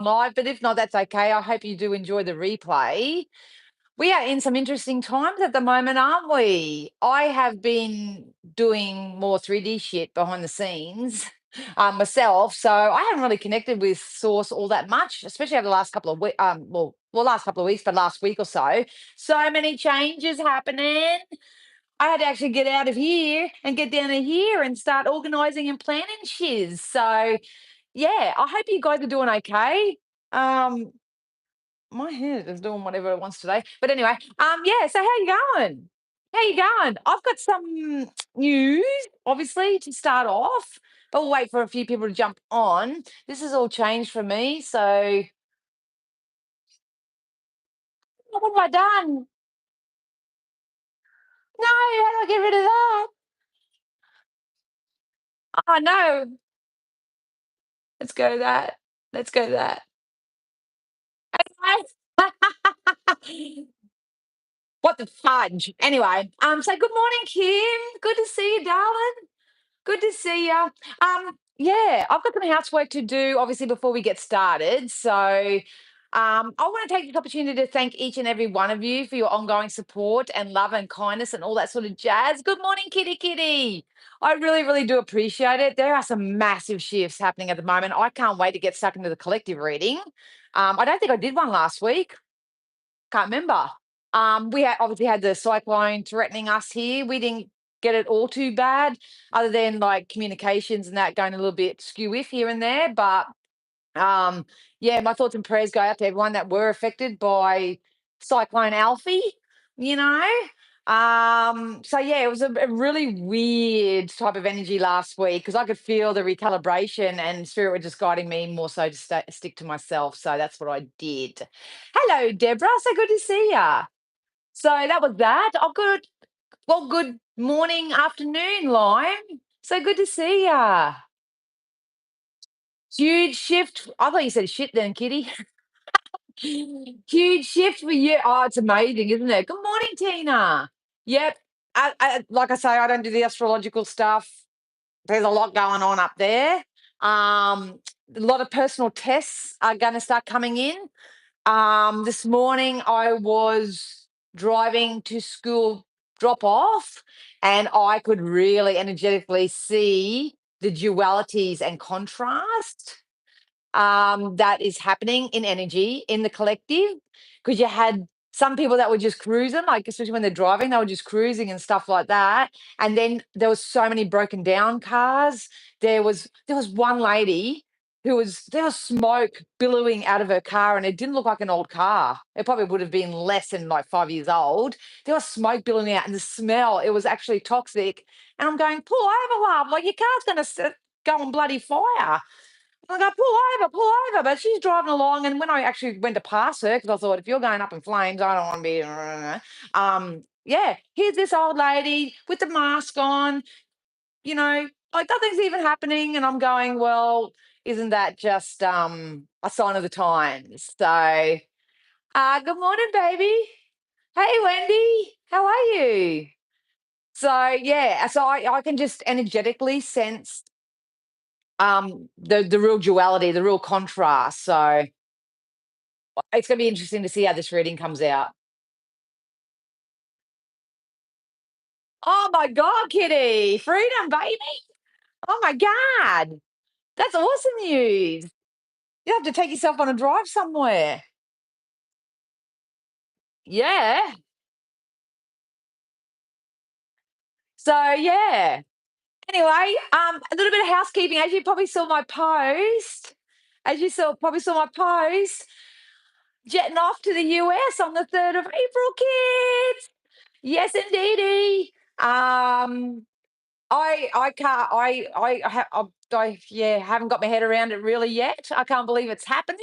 live, but if not, that's okay. I hope you do enjoy the replay. We are in some interesting times at the moment, aren't we? I have been doing more 3D shit behind the scenes myself, so I haven't really connected with Source all that much, especially over the last couple of weeks. Last couple of weeks, but last week or so. So many changes happening. I had to actually get out of here and get down to here and start organising and planning shiz. So yeah, I hope you guys are doing okay. Um, my head is doing whatever it wants today. But anyway, yeah, so how you going? How you going? I've got some news, obviously, to start off, but we'll wait for a few people to jump on. This has all changed for me, so what have I done? No, how do I get rid of that? Oh no, let's go that. Let's go that. What the fudge? Anyway, so good morning, Kim. Good to see you, darling. Good to see you. Yeah, I've got some housework to do, obviously, before we get started. So, I want to take this opportunity to thank each and every one of you for your ongoing support and love and kindness and all that sort of jazz. Good morning, kitty kitty. I really, really do appreciate it. There are some massive shifts happening at the moment. I can't wait to get stuck into the collective reading. I don't think I did one last week. Can't remember. We obviously had the cyclone threatening us here. We didn't get it all too bad, other than like communications and that going a little bit skew if here and there. But um, yeah, my thoughts and prayers go out to everyone that were affected by Cyclone Alfie, you know. So yeah, it was a really weird type of energy last week because I could feel the recalibration and spirit were just guiding me more so to stick to myself. So that's what I did. Hello, Deborah. So good to see ya. So that was that. Oh, good. Well, good morning, afternoon, Lime. So good to see ya. Huge shift. I thought you said shit then, Kitty. Huge shift for you. Oh, it's amazing, isn't it? Good morning, Tina. Yep. Like I say, I don't do the astrological stuff. There's a lot going on up there. A lot of personal tests are going to start coming in. This morning I was driving to school drop off, and I could really energetically see the dualities and contrast that is happening in energy in the collective, because you had some people that were just cruising, like especially when they're driving, they were just cruising and stuff like that. And then there was so many broken down cars. There was one lady who was there was smoke billowing out of her car, and it didn't look like an old car. It probably would have been less than like 5 years old. There was smoke billowing out, and the smell, it was actually toxic. And I'm going, pull over, love. Like your car's gonna go on bloody fire. I go, pull over. But she's driving along. And when I actually went to pass her, because I thought, if you're going up in flames, I don't want to be. Yeah, here's this old lady with the mask on, like nothing's even happening. And I'm going, well, isn't that just a sign of the times? So, good morning, baby. Hey, Wendy. How are you? So, yeah, so I can just energetically sense the real duality, the real contrast. So it's going to be interesting to see how this reading comes out. Oh my god, Kitty, freedom, baby. Oh my god, that's awesome news. You have to take yourself on a drive somewhere. Yeah. So yeah, anyway, a little bit of housekeeping. As you probably saw my post, probably saw my post, jetting off to the US on the 3rd of April, kids. Yes, indeedy. I can't I haven't got my head around it really yet. I can't believe it's happening.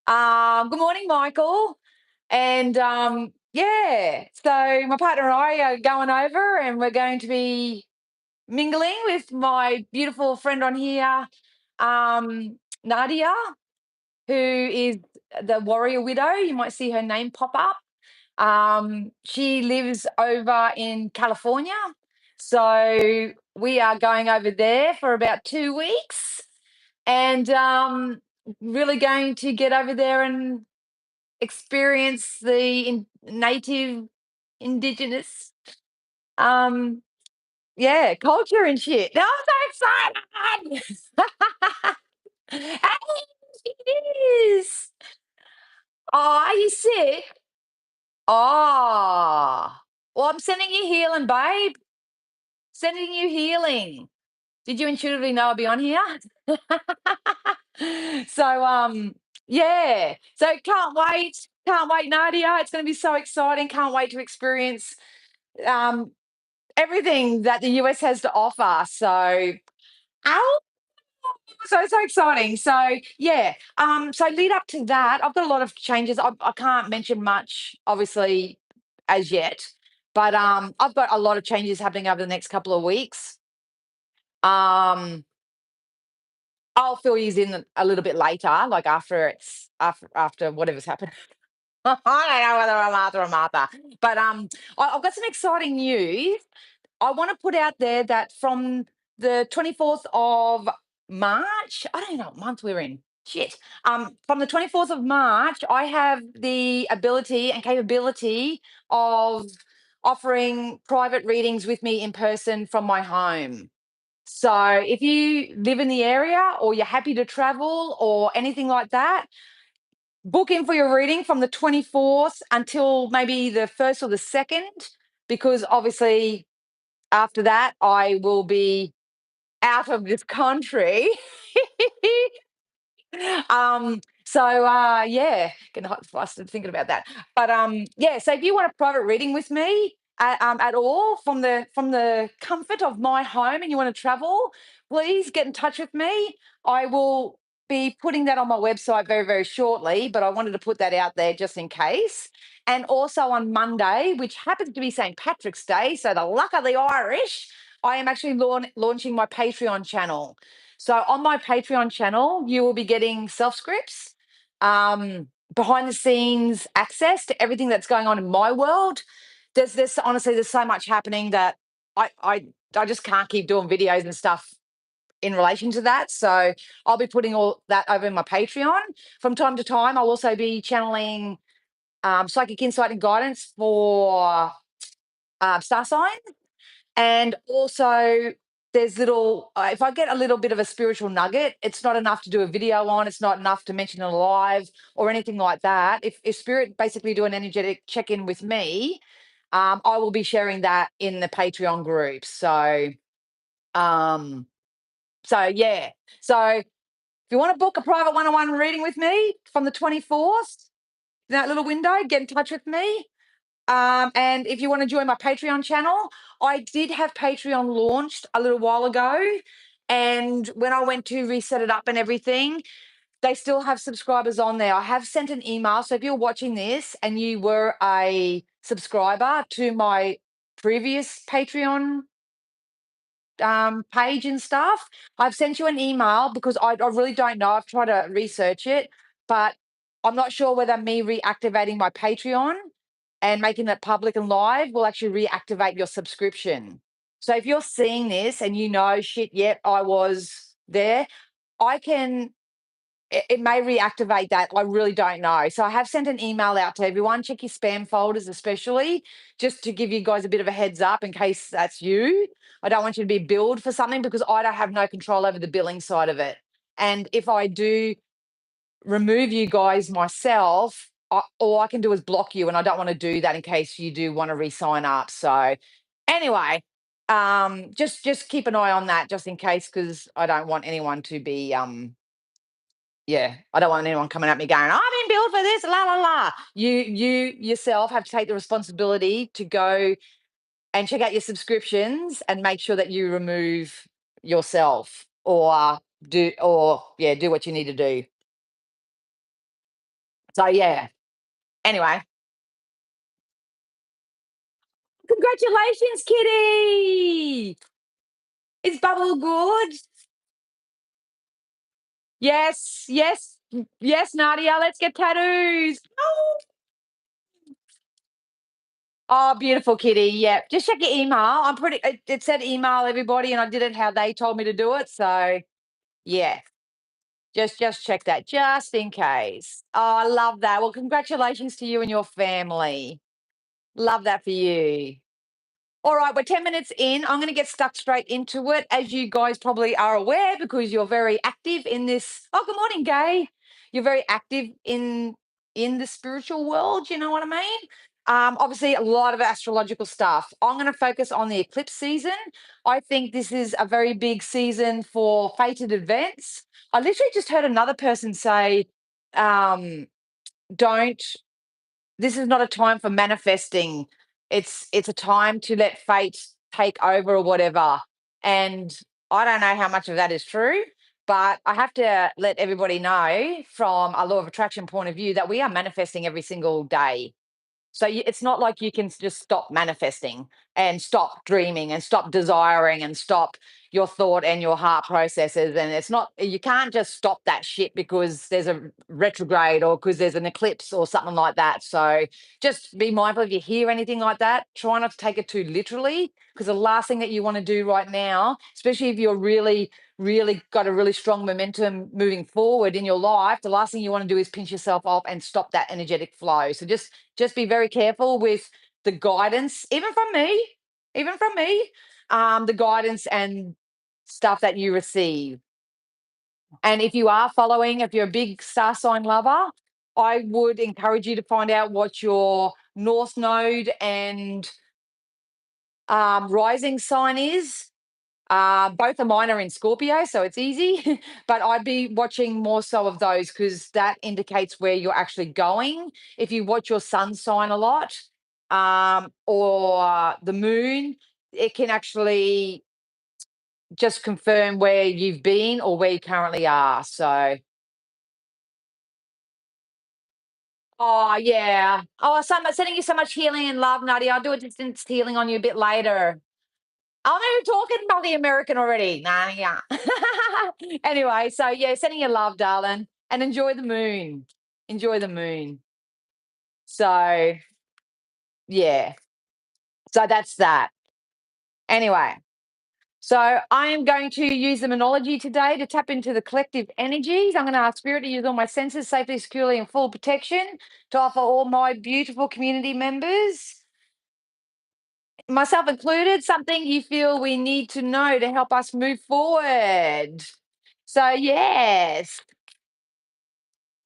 Good morning, Michael. And yeah, so my partner and I are going over, and we're going to be mingling with my beautiful friend on here, Nadia, who is the warrior widow. You might see her name pop up. She lives over in California. So we are going over there for about 2 weeks. And really going to get over there and experience the native indigenous um yeah, culture and shit. No, I'm so excited. It is. Oh, are you sick? Oh. Well, I'm sending you healing, babe. Sending you healing. Did you intuitively know I'd be on here? So, yeah. So can't wait. Can't wait, Nadia. It's going to be so exciting. Can't wait to experience um, everything that the US has to offer. So, ow, so exciting. So, yeah. So lead up to that, I've got a lot of changes. I can't mention much, obviously, as yet, but I've got a lot of changes happening over the next couple of weeks. Um, I'll fill you in a little bit later, like after whatever's happened. I don't know whether I'm Arthur or Martha, but I've got some exciting news. I want to put out there that from the 24th of March, I don't know what month we're in. Shit. From the 24th of March, I have the ability and capability of offering private readings with me in person from my home. So if you live in the area or you're happy to travel or anything like that, book in for your reading from the 24th until maybe the 1st or the 2nd, because obviously after that I will be out of this country. Yeah, getting hot and flustered thinking about that. But yeah, so if you want a private reading with me at all from the comfort of my home and you want to travel, please get in touch with me. I will be putting that on my website very, very shortly, but I wanted to put that out there just in case. And also on Monday, which happens to be St. Patrick's Day, so the luck of the Irish, I am actually launching my Patreon channel. So on my Patreon channel, you will be getting self scripts, behind the scenes access to everything that's going on in my world. There's honestly there's so much happening that I I I just can't keep doing videos and stuff in relation to that. So I'll be putting all that over in my Patreon. From time to time, I'll also be channeling psychic insight and guidance for star signs. And also, there's little, if I get a little bit of a spiritual nugget, it's not enough to do a video on, it's not enough to mention it live or anything like that. If spirit basically do an energetic check in with me, I will be sharing that in the Patreon group. Um, so yeah. So if you want to book a private one-on-one reading with me from the 24th, that little window, get in touch with me. And if you want to join my Patreon channel, I did have Patreon launched a little while ago. And when I went to reset it up and everything, they still have subscribers on there. I have sent an email. So if you're watching this and you were a subscriber to my previous Patreon page and stuff, I've sent you an email because I really don't know. I've tried to research it, but I'm not sure whether me reactivating my Patreon and making it public and live will actually reactivate your subscription. So if you're seeing this and you know, shit, yep, I was there, I can, it may reactivate that. I really don't know. So I have sent an email out to everyone. Check your spam folders, especially, just to give you guys a bit of a heads up in case that's you. I don't want you to be billed for something because I don't have no control over the billing side of it. And if I do remove you guys myself, all I can do is block you, and I don't want to do that in case you do want to re-sign up. So anyway, just keep an eye on that just in case, because I don't want anyone to be yeah, I don't want anyone coming at me going, I've been billed for this, la la la. You yourself have to take the responsibility to go and check out your subscriptions and make sure that you remove yourself, or do what you need to do. So yeah. Anyway, congratulations, Kitty. It's bubble good. Yes, yes, yes, Nadia. Let's get tattoos. Oh, oh, beautiful, Kitty. Yeah, just check your email. It said email everybody, and I did it how they told me to do it. So yeah, Just check that, just in case. Oh, I love that. Well, congratulations to you and your family. Love that for you. All right, we're 10 minutes in. I'm going to get stuck straight into it. As you guys probably are aware, because you're very active in this. Oh, good morning, Gay. You're very active in the spiritual world. You know what I mean? Obviously, a lot of astrological stuff. I'm going to focus on the eclipse season. I think this is a very big season for fated events. I literally just heard another person say, um, "Don't this is not a time for manifesting. It's a time to let fate take over or whatever." And I don't know how much of that is true, but I have to let everybody know from a law of attraction point of view that we are manifesting every single day. So it's not like you can just stop manifesting and stop dreaming and stop desiring and stop your thought and your heart processes. And it's not, you can't just stop that shit because there's a retrograde or because there's an eclipse or something like that. So just be mindful if you hear anything like that, try not to take it too literally, because the last thing that you want to do right now, especially if you're really got a really strong momentum moving forward in your life, the last thing you want to do is pinch yourself off and stop that energetic flow. So just be very careful with the guidance, even from me, the guidance and stuff that you receive. And if you are following, if you're a big star sign lover, I would encourage you to find out what your North Node and rising sign is. Both of mine are in Scorpio, so it's easy. But I'd be watching more so of those because that indicates where you're actually going. If you watch your sun sign a lot, or the moon, it can actually just confirm where you've been or where you currently are. So, oh yeah. Oh, sending you so much healing and love, Nadia. I'll do a distance healing on you a bit later. I'm even talking about the American already. Nah, yeah. Anyway, so yeah, sending you love, darling, and enjoy the moon. Enjoy the moon. So yeah, so that's that. Anyway, so I am going to use the monology today to tap into the collective energies. I'm going to ask Spirit to use all my senses safely, securely, and full protection to offer all my beautiful community members, myself included, something you feel we need to know to help us move forward. So, yes,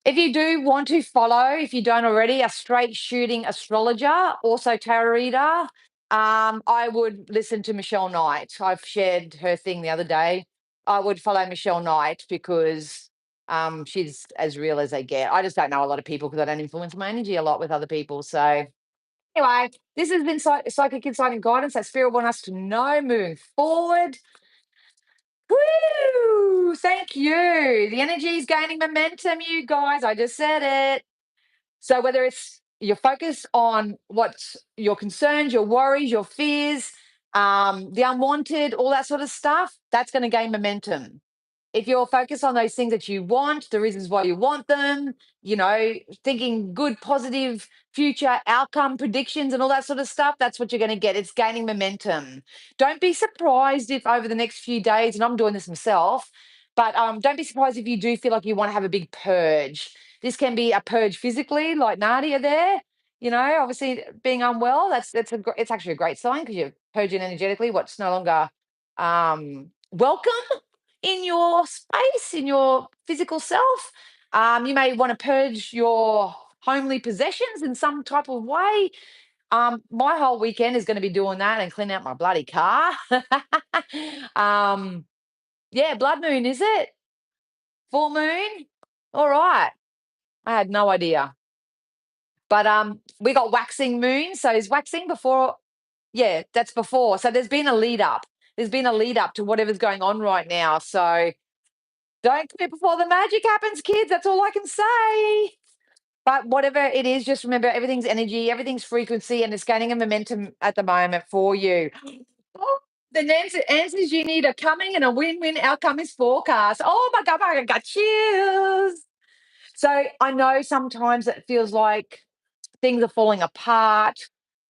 if you do want to follow, if you don't already, a straight shooting astrologer, also tarot reader, I would listen to Michelle Knight. I've shared her thing the other day. I would follow Michelle Knight because she's as real as they get. I just don't know a lot of people because I don't influence my energy a lot with other people. So, anyway, this has been Psychic Insight and Guidance that Spirit want us to know moving forward. Woo! Thank you. The energy is gaining momentum, you guys. I just said it. So whether it's your focus on what's your concerns, your worries, your fears, the unwanted, all that sort of stuff, that's going to gain momentum. If you're focused on those things that you want, the reasons why you want them, thinking good, positive future outcome predictions and all that sort of stuff, that's what you're going to get. It's gaining momentum. Don't be surprised if over the next few days, and I'm doing this myself, but don't be surprised if you do feel like you want to have a big purge. This can be a purge physically, like Nadia there. Obviously being unwell, it's actually a great sign because you're purging energetically what's no longer welcome in your space, in your physical self. You may want to purge your homely possessions in some type of way. My whole weekend is going to be doing that and cleaning out my bloody car. um, yeah, blood moon, is it? Full moon? All right. I had no idea. But we got waxing moon. So is waxing before? Yeah, that's before. So there's been a lead up. There's been a lead up to whatever's going on right now. So don't quit before the magic happens, kids. That's all I can say. But whatever it is, just remember everything's energy, everything's frequency, and it's gaining a momentum at the moment for you. Oh, the answers you need are coming, and a win-win outcome is forecast. Oh my God, I got chills. So I know sometimes it feels like things are falling apart,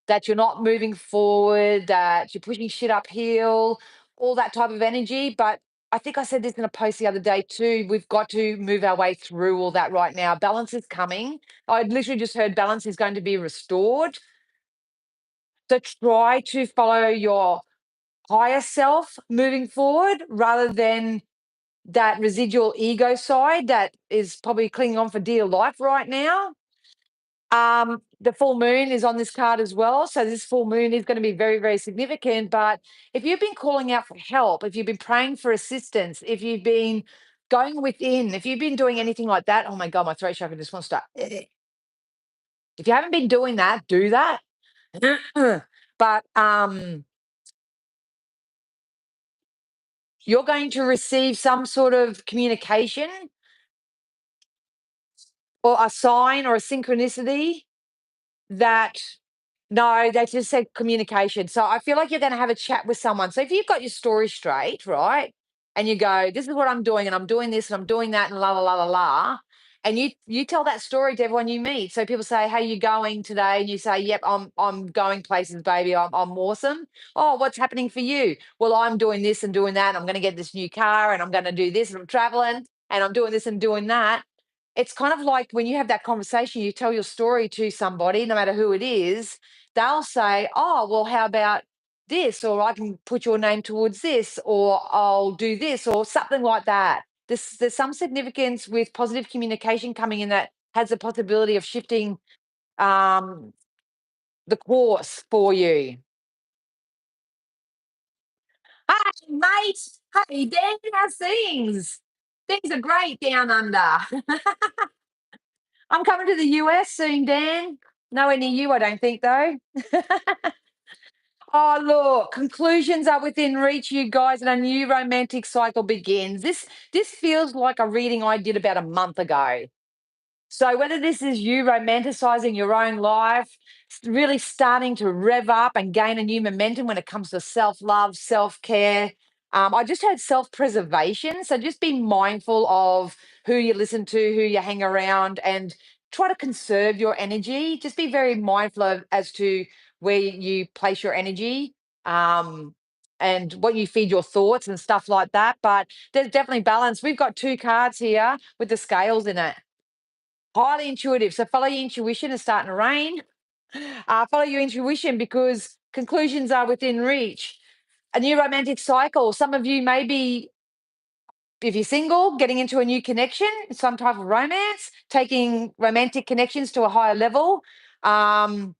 that you're not moving forward, that you're pushing shit uphill, all that type of energy. But I think I said this in a post the other day too. We've got to move our way through all that right now. Balance is coming. I literally just heard balance is going to be restored. So try to follow your higher self moving forward rather than that residual ego side that is probably clinging on for dear life right now. The full moon is on this card as well. So this full moon is going to be very, very significant. But if you've been calling out for help, if you've been praying for assistance, if you've been going within, if you've been doing anything like that, oh my God, my throat chakra just wants to start. If you haven't been doing that, do that. But you're going to receive some sort of communication or a sign or a synchronicity that no, they just said communication. So I feel like you're going to have a chat with someone. So if you've got your story straight, right, and you go, "This is what I'm doing, and I'm doing this, and I'm doing that, and la la la la la," and you tell that story to everyone you meet. So people say, "How you going today?" And you say, "Yep, I'm going places, baby. I'm awesome." Oh, what's happening for you? Well, I'm doing this and doing that. And I'm going to get this new car, and I'm going to do this, and I'm traveling, and I'm doing this and doing that. It's kind of like when you have that conversation, you tell your story to somebody, no matter who it is, they'll say, "Oh, well, how about this?" Or I can put your name towards this, or I'll do this, or something like that. There's some significance with positive communication coming in that has the possibility of shifting um, the course for you. Hi, mate. Hey, Dan, how's things? Things are great down under. I'm coming to the US soon, Dan. Nowhere near you, I don't think, though. Oh, look, conclusions are within reach, you guys, and a new romantic cycle begins. This feels like a reading I did about a month ago. So whether this is you romanticizing your own life, really starting to rev up and gain a new momentum when it comes to self-love, self-care. I just heard self-preservation. So just be mindful of who you listen to, who you hang around, and try to conserve your energy. Just be very mindful of as to where you place your energy. Um, and what you feed your thoughts and stuff like that. But there's definitely balance. We've got two cards here with the scales in it. Highly intuitive. So follow your intuition. It's starting to rain. Follow your intuition because conclusions are within reach. A new romantic cycle. Some of you may be, if you're single, getting into a new connection, some type of romance, taking romantic connections to a higher level. Um,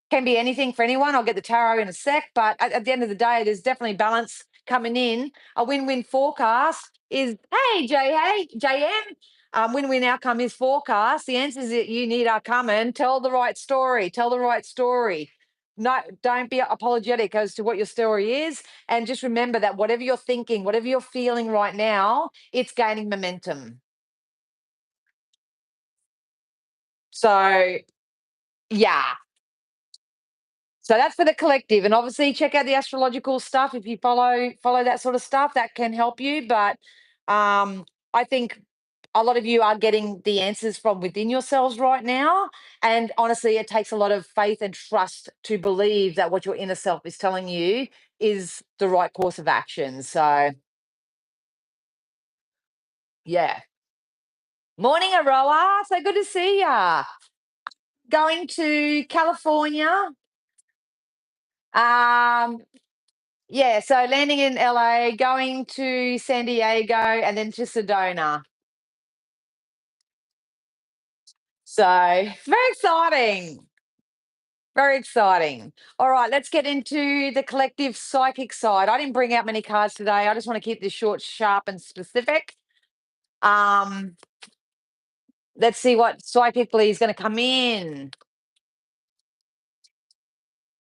can be anything for anyone. I'll get the tarot in a sec, but at the end of the day, there's definitely balance coming in. A win-win forecast is, hey, JM. Win-win outcome is forecast. The answers that you need are coming. Tell the right story. Tell the right story. No, don't be apologetic as to what your story is. And just remember that whatever you're thinking, whatever you're feeling right now, it's gaining momentum. So, yeah, so that's for the collective, and obviously check out the astrological stuff if you follow that sort of stuff. That can help you, but I think a lot of you are getting the answers from within yourselves right now. And honestly, it takes a lot of faith and trust to believe that what your inner self is telling you is the right course of action. So yeah. Morning, Aroa. So good to see ya. Going to California. Um, Yeah, so landing in LA, going to San Diego, and then to Sedona. So very exciting. Very exciting. All right, let's get into the collective psychic side. I didn't bring out many cards today. I just want to keep this short, sharp, and specific. Um, let's see what psychically is going to come in.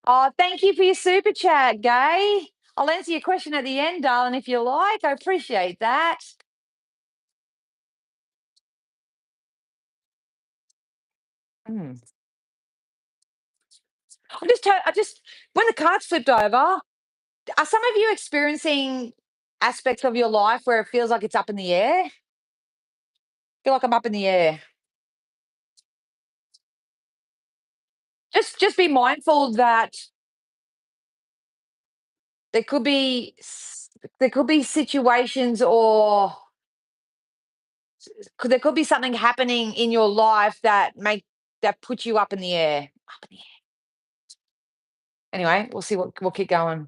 Oh, thank you for your super chat, Gay. I'll answer your question at the end, darling, if you like. I appreciate that. Hmm. I just when the cards flipped over, are some of you experiencing aspects of your life where it feels like it's up in the air? Feel like I'm up in the air. Just be mindful that there could be there could be situations, or there could be something happening in your life that puts you up in the air. Up in the air. Anyway, we'll see what we'll keep going.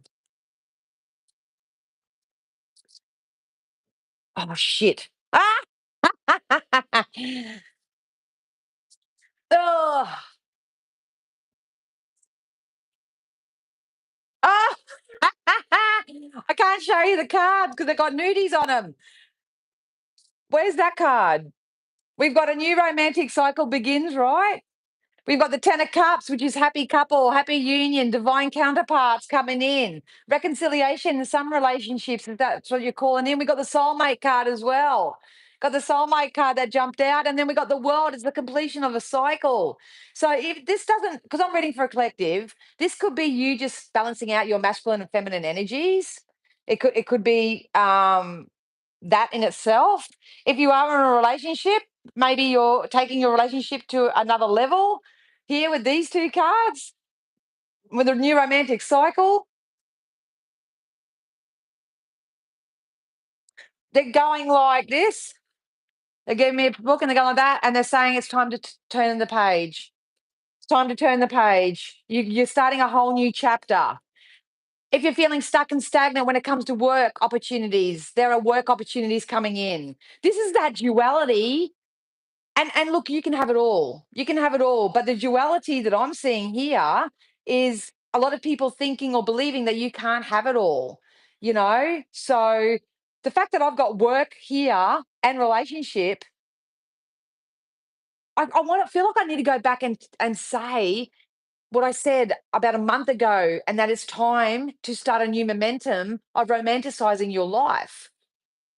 Oh shit. Ah! Ugh. Oh! I can't show you the cards because they got nudies on them. Where's that card? We've got a new romantic cycle begins, right? We've got the Ten of Cups, which is happy couple, happy union, divine counterparts coming in, reconciliation in some relationships, if that's what you're calling in. We got the soulmate card as well. Got the soulmate card that jumped out, and then we got the world as the completion of a cycle. So if this doesn't, because I'm reading for a collective, this could be you just balancing out your masculine and feminine energies. It could be that in itself. If you are in a relationship, maybe you're taking your relationship to another level here with these two cards with a new romantic cycle. They're going like this. They gave me a book and they're going like that, and they're saying it's time to turn the page. It's time to turn the page. You're starting a whole new chapter. If you're feeling stuck and stagnant when it comes to work opportunities, there are work opportunities coming in. This is that duality. And look, you can have it all. You can have it all. But the duality that I'm seeing here is a lot of people thinking or believing that you can't have it all, you know? So the fact that I've got work here and relationship, I want to feel like I need to go back and say what I said about a month ago, and that it's time to start a new momentum of romanticizing your life.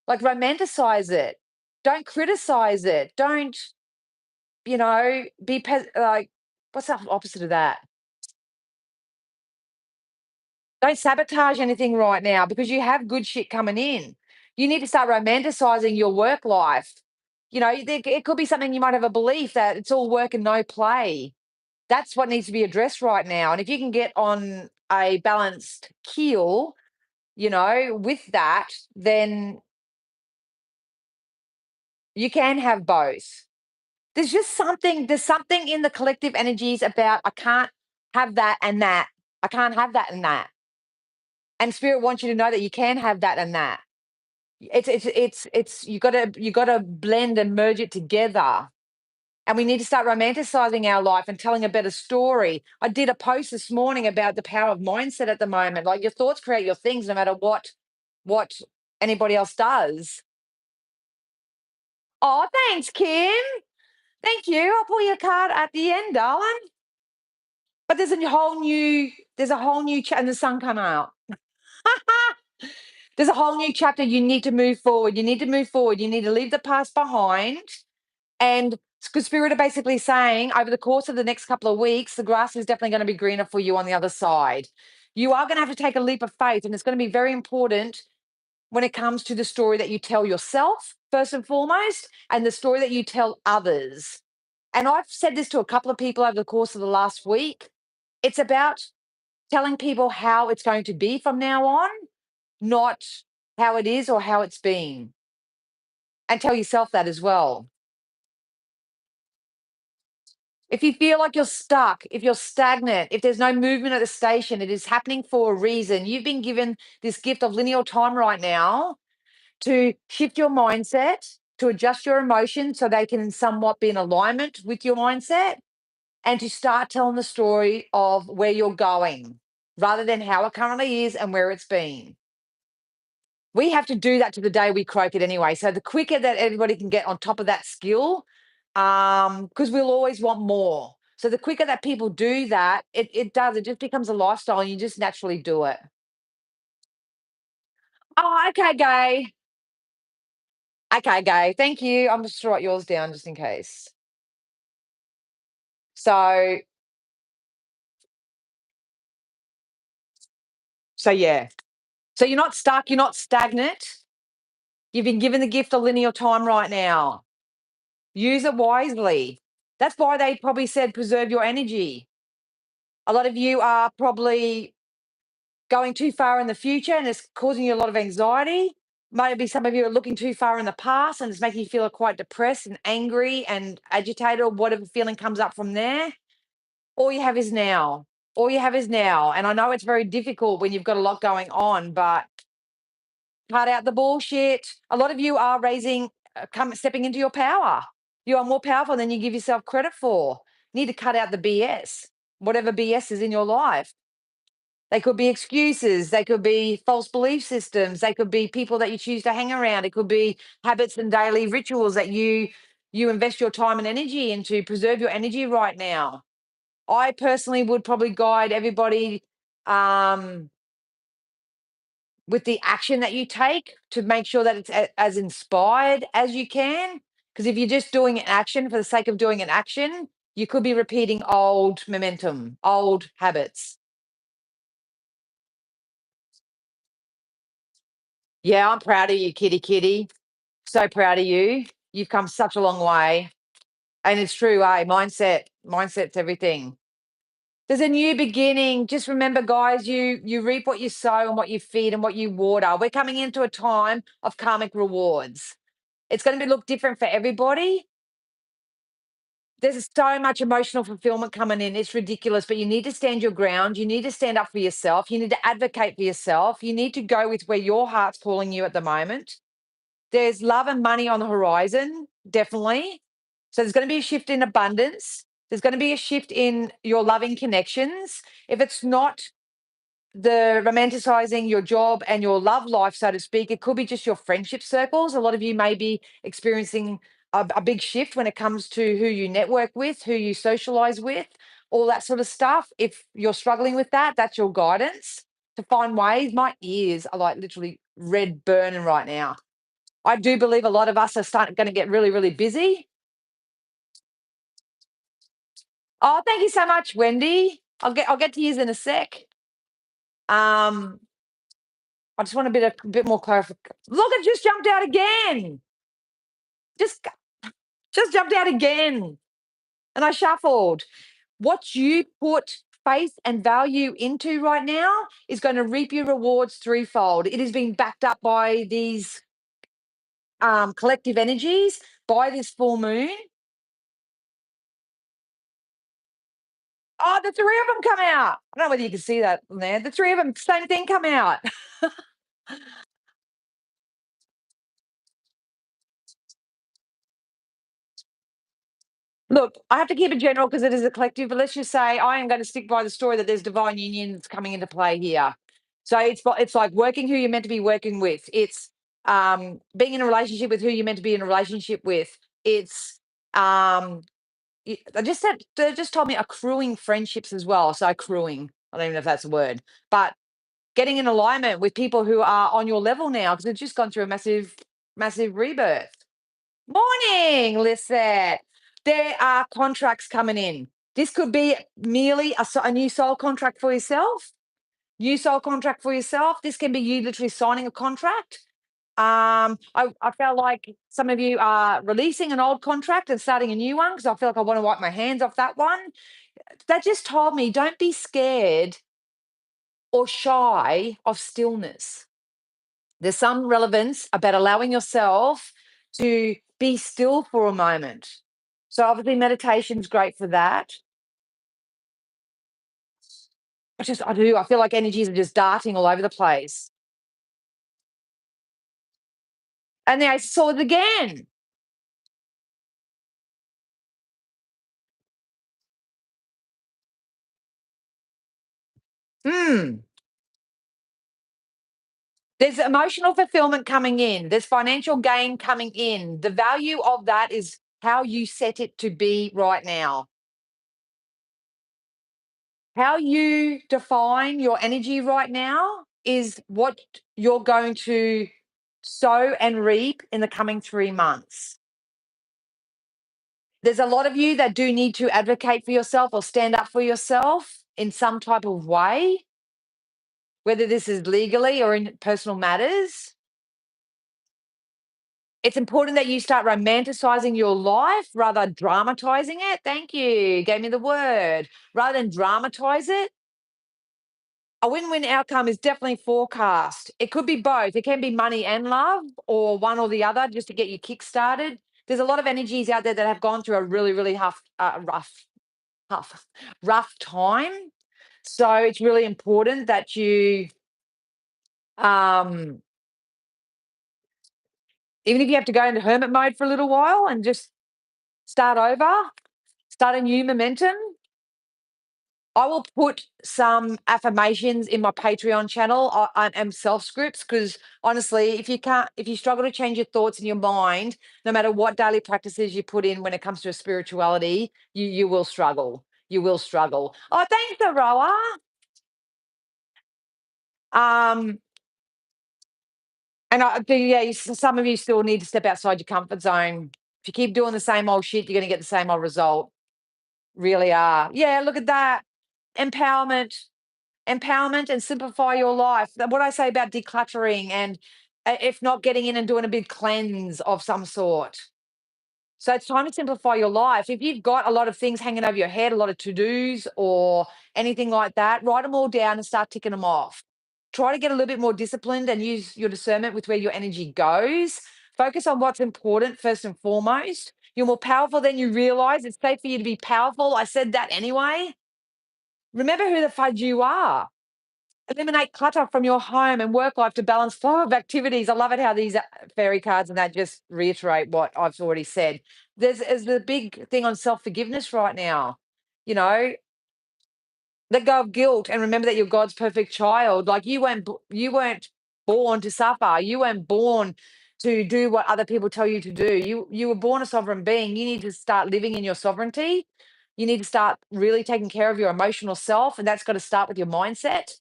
Like, romanticize it. Don't criticize it. Don't, like, what's the opposite of that? Don't sabotage anything right now because you have good shit coming in. You need to start romanticizing your work life. It could be something you might have a belief that it's all work and no play. That's what needs to be addressed right now. And if you can get on a balanced keel, with that, then you can have both. There's something in the collective energies about I can't have that and that. I can't have that and that. And spirit wants you to know that you can have that and that. It's you gotta blend and merge it together. And we need to start romanticizing our life and telling a better story. I did a post this morning about the power of mindset at the moment. Like, your thoughts create your things no matter what anybody else does. Oh, thanks, Kim. Thank you. I'll pull your card at the end, darling. But there's a whole new and the sun come out. There's a whole new chapter. You need to move forward. You need to move forward. You need to leave the past behind. And Spirit are basically saying over the course of the next couple of weeks, the grass is definitely going to be greener for you on the other side. You are going to have to take a leap of faith, and it's going to be very important when it comes to the story that you tell yourself, first and foremost, and the story that you tell others. And I've said this to a couple of people over the course of the last week. It's about telling people how it's going to be from now on, not how it is or how it's been. And tell yourself that as well. If you feel like you're stuck, if you're stagnant, if there's no movement at the station, it is happening for a reason. You've been given this gift of lineal time right now to shift your mindset, to adjust your emotions so they can somewhat be in alignment with your mindset, and to start telling the story of where you're going rather than how it currently is and where it's been. We have to do that to the day we croak it anyway. So the quicker that everybody can get on top of that skill, because we'll always want more. So the quicker that people do that, it just becomes a lifestyle and you just naturally do it. Oh, okay, Gay. Okay, Gay. Thank you. I'm just write yours down just in case. So, so yeah. So you're not stuck, you're not stagnant. You've been given the gift of linear time right now. Use it wisely. That's why they probably said preserve your energy. A lot of you are probably going too far in the future and it's causing you a lot of anxiety. Maybe some of you are looking too far in the past and it's making you feel quite depressed and angry and agitated, or whatever feeling comes up from there. All you have is now. All you have is now. And I know it's very difficult when you've got a lot going on, but cut out the bullshit. A lot of you are stepping into your power. You are more powerful than you give yourself credit for. You need to cut out the BS, whatever BS is in your life. They could be excuses. They could be false belief systems. They could be people that you choose to hang around. It could be habits and daily rituals that you invest your time and energy into. Preserve your energy right now. I personally would probably guide everybody um, with the action that you take to make sure that it's as inspired as you can. Because if you're just doing an action for the sake of doing an action, you could be repeating old momentum, old habits. Yeah, I'm proud of you, kitty kitty. So proud of you. You've come such a long way. And it's true, Mindset's everything. There's a new beginning. Just remember, guys, you reap what you sow and what you feed and what you water. We're coming into a time of karmic rewards. It's going to be look different for everybody. There's so much emotional fulfillment coming in. It's ridiculous, but you need to stand your ground. You need to stand up for yourself. You need to advocate for yourself. You need to go with where your heart's calling you at the moment. There's love and money on the horizon, definitely. So there's going to be a shift in abundance. There's going to be a shift in your loving connections. If it's not the romanticizing your job and your love life, so to speak, it could be just your friendship circles. A lot of you may be experiencing a big shift when it comes to who you network with, who you socialize with, all that sort of stuff. If you're struggling with that, that's your guidance to find ways. My ears are like literally red burning right now. I do believe a lot of us are starting going to get really, really busy. Oh, thank you so much, Wendy. I'll get to yours in a sec. Um, I just want a bit more clarification. Look, it just jumped out again. Just just jumped out again. And I shuffled. What you put faith and value into right now is going to reap your rewards threefold. It is being backed up by these collective energies, by this full moon. Oh, the three of them come out. I don't know whether you can see that on there. The three of them, same thing, come out. Look, I have to keep it general because it is a collective, but let's just say I am going to stick by the story that there's divine union that's coming into play here. So it's like working who you're meant to be working with. It's being in a relationship with who you're meant to be in a relationship with. It's I just said they just told me accruing friendships as well. So accruing, I don't even know if that's a word, but getting in alignment with people who are on your level now because they've just gone through a massive, massive rebirth. Morning, Lisette. There are contracts coming in. This could be merely a new soul contract for yourself. New soul contract for yourself. This can be you literally signing a contract. I felt like some of you are releasing an old contract and starting a new one because I feel like I want to wipe my hands off that one. That just told me don't be scared or shy of stillness. There's some relevance about allowing yourself to be still for a moment. So obviously meditation's great for that. I feel like energies are just darting all over the place. And then I saw it again. Hmm. There's emotional fulfillment coming in. There's financial gain coming in. The value of that is how you set it to be right now. How you define your energy right now is what you're going to sow and reap in the coming 3 months. There's a lot of you that do need to advocate for yourself or stand up for yourself in some type of way, whether this is legally or in personal matters. It's important that you start romanticizing your life rather than dramatizing it. Thank you. Gave me the word. Rather than dramatize it, A win-win outcome is definitely forecast. It could be both. It can be money and love, or one or the other, just to get you kick-started. There's a lot of energies out there that have gone through a really, really tough, rough time. So it's really important that you, um, even if you have to go into hermit mode for a little while and just start over, start a new momentum. I will put some affirmations in my Patreon channel and self scripts because honestly, if you struggle to change your thoughts in your mind, no matter what daily practices you put in when it comes to spirituality, you will struggle. You will struggle. Oh, thanks, Aroa. Um, and yeah, some of you still need to step outside your comfort zone. If you keep doing the same old shit, you're going to get the same old result. Really are. Yeah, look at that. Empowerment and simplify your life. What I say about decluttering and if not getting in and doing a big cleanse of some sort. So it's time to simplify your life. If you've got a lot of things hanging over your head, a lot of to-dos or anything like that, write them all down and start ticking them off. Try to get a little bit more disciplined and use your discernment with where your energy goes. Focus on what's important first and foremost. You're more powerful than you realize. It's safe for you to be powerful. I said that anyway. Remember who the fudge you are. Eliminate clutter from your home and work life to balance flow of activities. I love it how these fairy cards and that just reiterate what I've already said. There's the big thing on self forgiveness right now. You know, let go of guilt and remember that you're God's perfect child. Like you weren't born to suffer. You weren't born to do what other people tell you to do. You were born a sovereign being. You need to start living in your sovereignty. You need to start really taking care of your emotional self, and that's got to start with your mindset.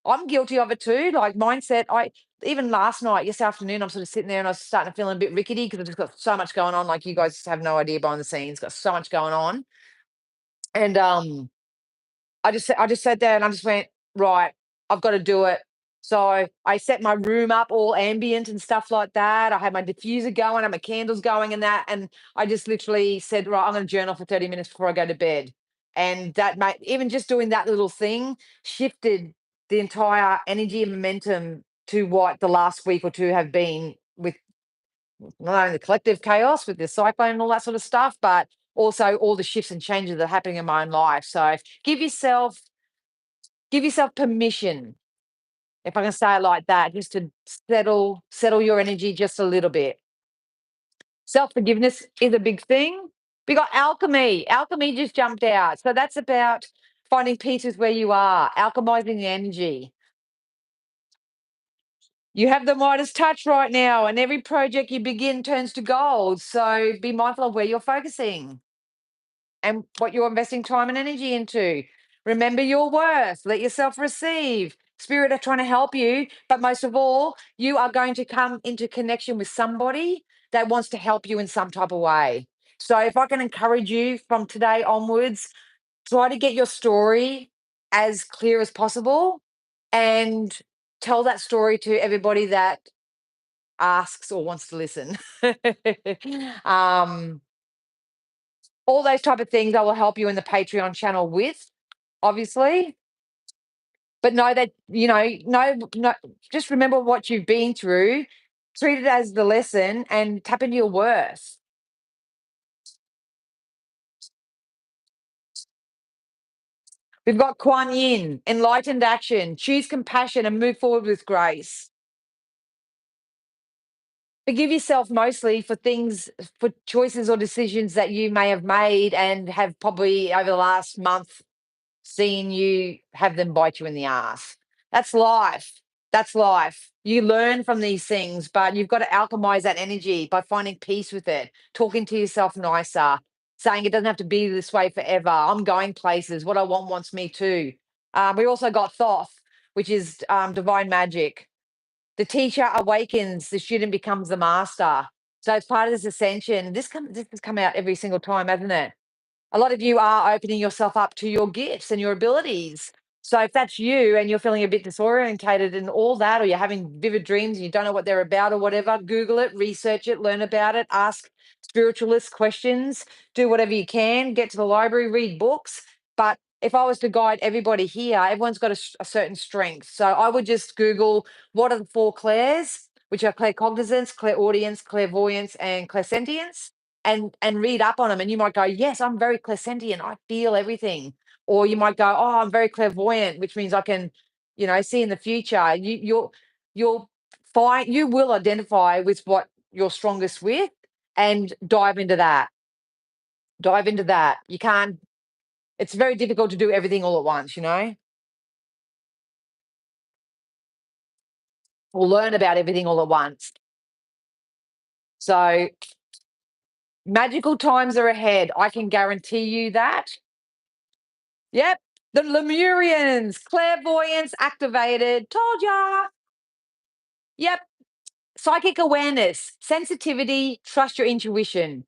I'm guilty of it too. Like mindset, I even last night, yes afternoon, I'm sort of sitting there and I was starting to feel a bit rickety because I've just got so much going on. Like you guys have no idea behind the scenes, got so much going on. And I just sat there and I just went, right, I've got to do it. So I set my room up all ambient and stuff like that. I had my diffuser going, I had my candles going and that. And I just literally said, right, I'm going to journal for 30 minutes before I go to bed. And that made even just doing that little thing shifted the entire energy and momentum to what the last week or two have been with not only the collective chaos with the cyclone and all that sort of stuff, but also all the shifts and changes that are happening in my own life. So give yourself give yourself permission, if I can say it like that, just to settle your energy just a little bit. Self forgiveness is a big thing. We got alchemy. Alchemy just jumped out. So that's about finding peace with where you are, alchemizing the energy. You have the Midas touch right now, and every project you begin turns to gold. So be mindful of where you're focusing and what you're investing time and energy into. Remember your worth, let yourself receive. Spirit are trying to help you, but most of all, you are going to come into connection with somebody that wants to help you in some type of way. So, if I can encourage you from today onwards, try to get your story as clear as possible and tell that story to everybody that asks or wants to listen. um, all those type of things I will help you in the Patreon channel with, obviously. But know that, no, just remember what you've been through, treat it as the lesson and tap into your worth. We've got Kuan Yin, enlightened action, choose compassion and move forward with grace. Forgive yourself mostly for things, for choices or decisions that you may have made and have probably over the last month seeing you have them bite you in the ass. That's life. That's life. You learn from these things, but you've got to alchemize that energy by finding peace with it, talking to yourself nicer, saying it doesn't have to be this way forever. I'm going places. What I want wants me too. We also got Thoth, which is divine magic. The teacher awakens, the student becomes the master. So it's part of this ascension. This has come out every single time, hasn't it? A lot of you are opening yourself up to your gifts and your abilities. So if that's you and you're feeling a bit disorientated and all that, or you're having vivid dreams and you don't know what they're about or whatever, Google it, research it, learn about it, ask spiritualist questions, do whatever you can, get to the library, read books, but if I was to guide everybody here, everyone's got a certain strength. So I would just Google what are the four clairs, which are claircognizance, clairaudience, clairvoyance, and clairsentience, and read up on them. And you might go, yes, I'm very clairsentient. I feel everything. Or you might go, oh, I'm very clairvoyant, which means I can, see in the future. You'll find you will identify with what you're strongest with and dive into that. Dive into that. You can't it's very difficult to do everything all at once, or learn about everything all at once. So magical times are ahead. I can guarantee you that. Yep. The Lemurians, clairvoyance activated. Told ya. Yep. Psychic awareness, sensitivity, trust your intuition.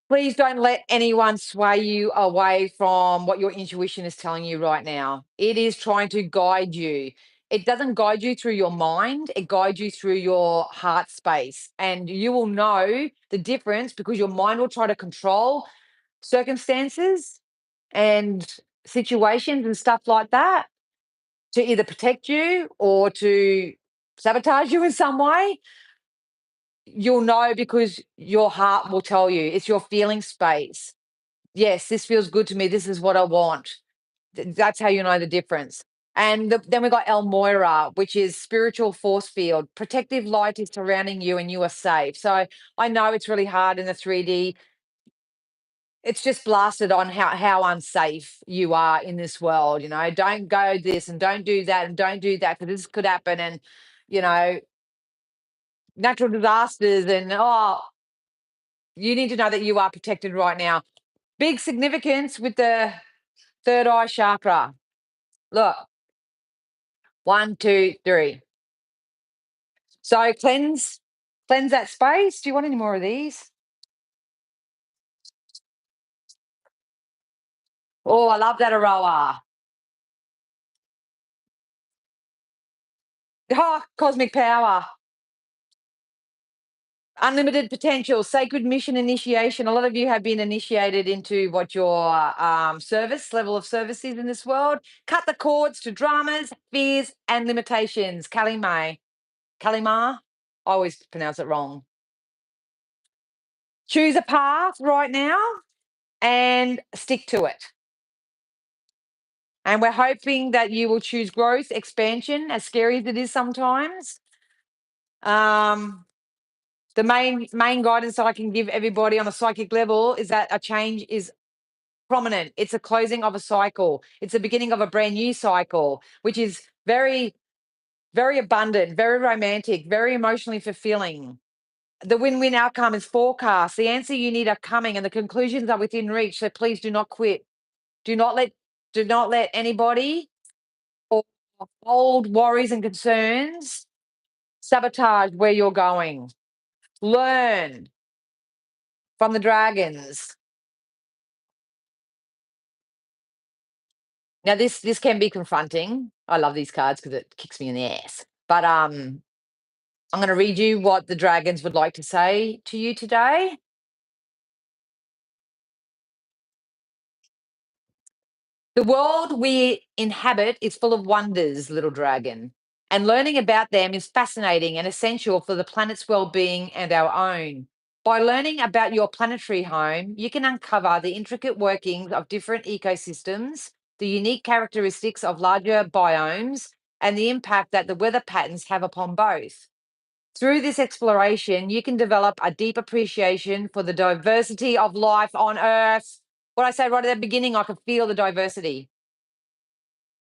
Please don't let anyone sway you away from what your intuition is telling you right now. It is trying to guide you. It doesn't guide you through your mind, it guides you through your heart space. And you will know the difference because your mind will try to control circumstances and situations and stuff like that to either protect you or to sabotage you in some way. You'll know because your heart will tell you. It's your feeling space. Yes, this feels good to me. This is what I want. That's how you know the difference. And then we got El Moira, which is spiritual force field. Protective light is surrounding you and you are safe. So I know it's really hard in the 3D. It's just blasted on how unsafe you are in this world. Don't go this and don't do that and don't do that because this could happen. And, you know, natural disasters and, you need to know that you are protected right now. Big significance with the third eye chakra. Look, one, two, three. So cleanse that space. Do you want any more of these? Oh, I love that Aroa. Oh, cosmic power. Unlimited potential, sacred mission initiation. A lot of you have been initiated into what your service level of service is in this world. Cut the cords to dramas, fears, and limitations. Kalima. I always pronounce it wrong. Choose a path right now and stick to it. And we're hoping that you will choose growth, expansion, as scary as it is sometimes. The main guidance that I can give everybody on a psychic level is that a change is prominent. It's a closing of a cycle. It's the beginning of a brand new cycle, which is very, very abundant, very romantic, very emotionally fulfilling. The win-win outcome is forecast. The answer you need are coming, and the conclusions are within reach. So please do not quit. Do not let anybody or old worries and concerns sabotage where you're going. Learn from the dragons. Now this can be confronting. I love these cards because it kicks me in the ass. But I'm going to read you what the dragons would like to say to you today. The world we inhabit is full of wonders, little dragon, and learning about them is fascinating and essential for the planet's well-being and our own. By learning about your planetary home, you can uncover the intricate workings of different ecosystems, the unique characteristics of larger biomes, and the impact that the weather patterns have upon both. Through this exploration, you can develop a deep appreciation for the diversity of life on Earth. What I said right at the beginning, I could feel the diversity.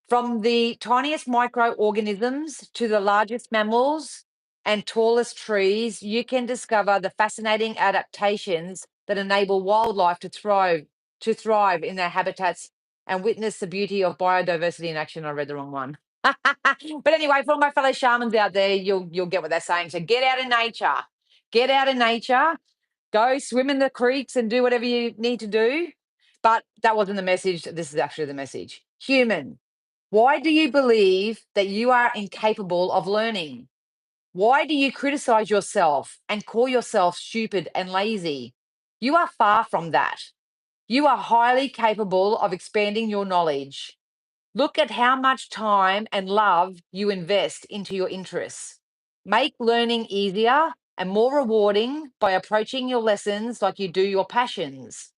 From the tiniest microorganisms to the largest mammals and tallest trees, you can discover the fascinating adaptations that enable wildlife to thrive in their habitats and witness the beauty of biodiversity in action. I read the wrong one. But anyway, for all my fellow shamans out there, you'll get what they're saying. So get out in nature. Get out in nature. Go swim in the creeks and do whatever you need to do. But that wasn't the message. This is actually the message. Human, why do you believe that you are incapable of learning? Why do you criticize yourself and call yourself stupid and lazy? You are far from that. You are highly capable of expanding your knowledge. Look at how much time and love you invest into your interests. Make learning easier and more rewarding by approaching your lessons like you do your passions.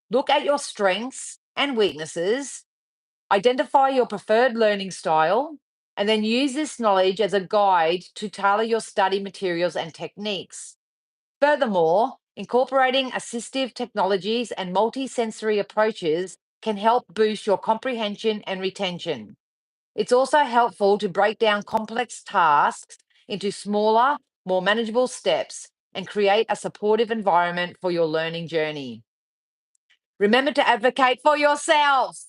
Look at your strengths and weaknesses, identify your preferred learning style, and then use this knowledge as a guide to tailor your study materials and techniques. Furthermore, incorporating assistive technologies and multisensory approaches can help boost your comprehension and retention. It's also helpful to break down complex tasks into smaller, more manageable steps and create a supportive environment for your learning journey. Remember to advocate for yourself.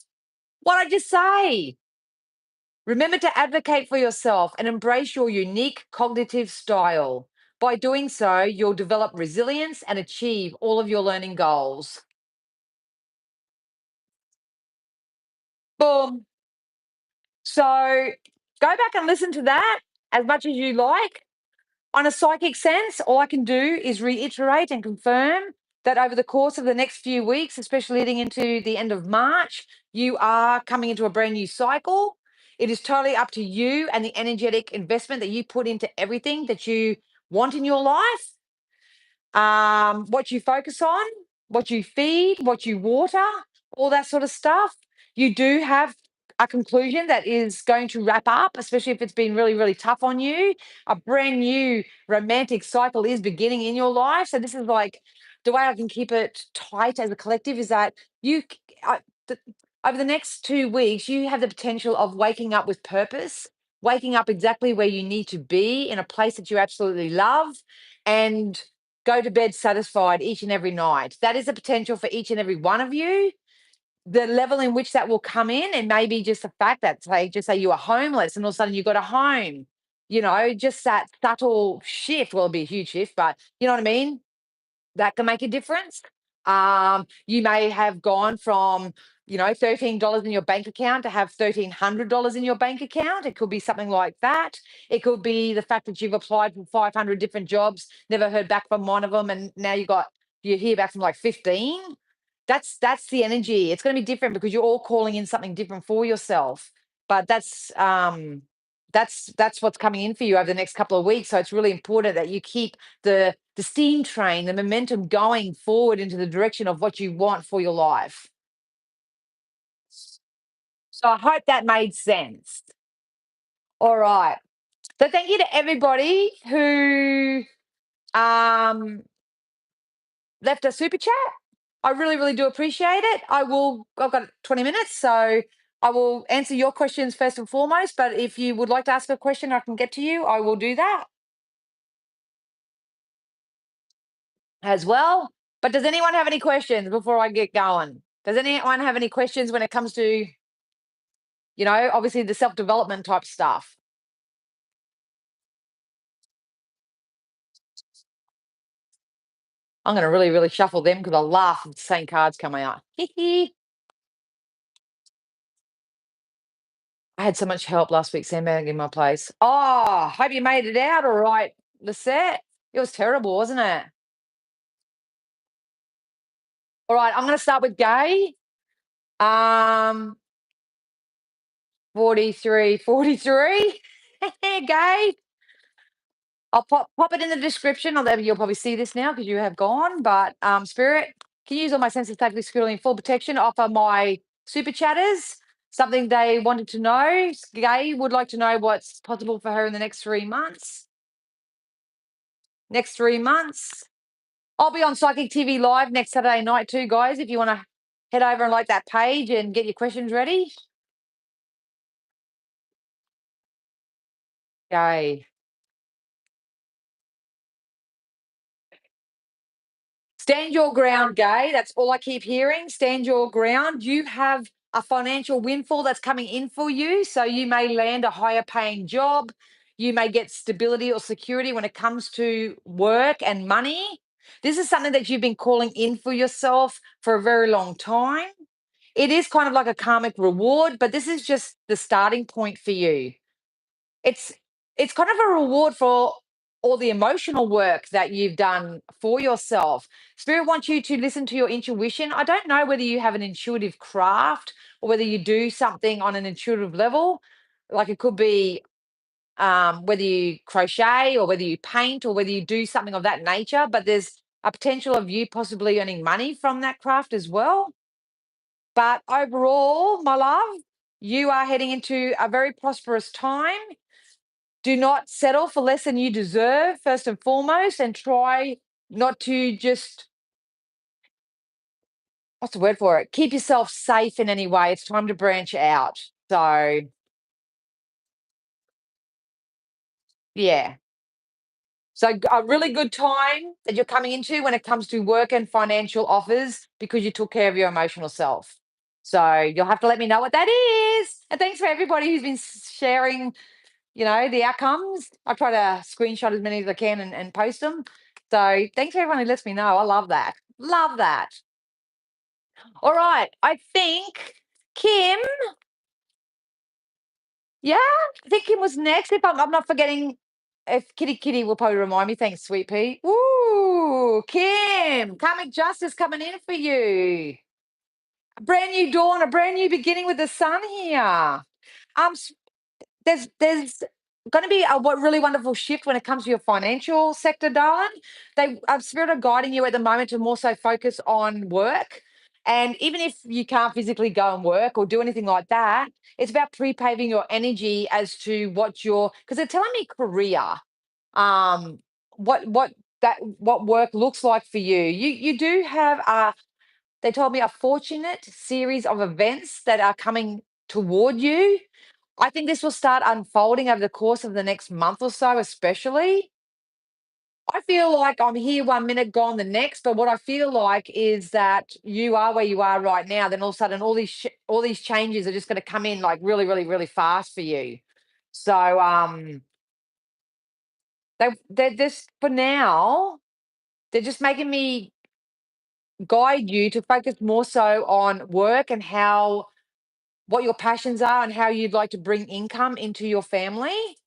What I just say? Remember to advocate for yourself and embrace your unique cognitive style. By doing so, you'll develop resilience and achieve all of your learning goals. Boom. So go back and listen to that as much as you like. On a psychic sense, all I can do is reiterate and confirm that over the course of the next few weeks, especially leading into the end of March, you are coming into a brand new cycle. It is totally up to you and the energetic investment that you put into everything that you want in your life, what you focus on, what you feed, what you water, all that sort of stuff. You do have a conclusion that is going to wrap up, especially if it's been really, really tough on you. A brand new romantic cycle is beginning in your life. So this is like the way I can keep it tight as a collective is that over the next 2 weeks, you have the potential of waking up with purpose, waking up exactly where you need to be in a place that you absolutely love, and go to bed satisfied each and every night. That is a potential for each and every one of you. The level in which that will come in, and maybe just the fact that, say, just say you are homeless and all of a sudden you got a home, just that subtle shift. Well, it'll be a huge shift, but you know what I mean? That can make a difference. You may have gone from, $13 in your bank account to have $1,300 in your bank account. It could be something like that. It could be the fact that you've applied for 500 different jobs, never heard back from one of them, and now you hear back from like 15. That's the energy. It's going to be different because you're all calling in something different for yourself. But that's what's coming in for you over the next couple of weeks. So it's really important that you keep the steam train, the momentum going forward into the direction of what you want for your life. So I hope that made sense. All right. So thank you to everybody who um, left a super chat. I really, really do appreciate it. I've got 20 minutes, so I will answer your questions first and foremost. But if you would like to ask a question, I can get to you. I will do that as well. But does anyone have any questions before I get going? Does anyone have any questions when it comes to, obviously the self development type stuff? I'm going to really, really shuffle them because I laugh at the same cards coming out. I had so much help last week sandbagging in my place. Oh, hope you made it out all right, Lisette. It was terrible, wasn't it? All right, I'm going to start with Gay. 43, 43. Gay. I'll pop it in the description. Although you'll probably see this now because you have gone. But Spirit, can you use all my senses tactically securely in full protection? Offer my super chatters something they wanted to know. Gay would like to know what's possible for her in the next 3 months. Next 3 months. I'll be on Psychic TV Live next Saturday night too, guys. If you want to head over and like that page and get your questions ready. Gay. Stand your ground, Gay. That's all I keep hearing. Stand your ground. You have a financial windfall that's coming in for you. So you may land a higher paying job. You may get stability or security when it comes to work and money. This is something that you've been calling in for yourself for a very long time. It is kind of like a karmic reward, but this is just the starting point for you. It's it's kind of a reward for all the emotional work that you've done for yourself. Spirit wants you to listen to your intuition. I don't know whether you have an intuitive craft or whether you do something on an intuitive level. Like it could be whether you crochet or whether you paint or whether you do something of that nature, but there's a potential of you possibly earning money from that craft as well. But overall, my love, you are heading into a very prosperous time. Do not settle for less than you deserve, first and foremost, and try not to just, what's the word for it? Keep yourself safe in any way. It's time to branch out. So, yeah. So, a really good time that you're coming into when it comes to work and financial offers because you took care of your emotional self. So, you'll have to let me know what that is. And thanks for everybody who's been sharing, the outcomes. I try to screenshot as many as I can and post them. So thanks for everyone who lets me know. I love that. Love that. All right. I think Kim, yeah, I think Kim was next. If I'm not forgetting, if Kitty will probably remind me. Thanks, Sweet Pea. Ooh, Kim, karmic justice coming in for you. A brand new dawn, a brand new beginning with the sun here. Um, there's going to be a really wonderful shift when it comes to your financial sector, darling. They Spirit are guiding you at the moment to more so focus on work. And even if you can't physically go and work or do anything like that, it's about pre-paving your energy as to what your, because they're telling me career, um, what work looks like for you. You do have they told me a fortunate series of events that are coming toward you. I think this will start unfolding over the course of the next month or so, especially. I feel like I'm here 1 minute, gone the next. But what I feel like is that you are where you are right now. Then all of a sudden, all these changes are just going to come in like really, really, really fast for you. So they're just for now. They're just making me guide you to focus more so on work and how what your passions are and how you'd like to bring income into your family.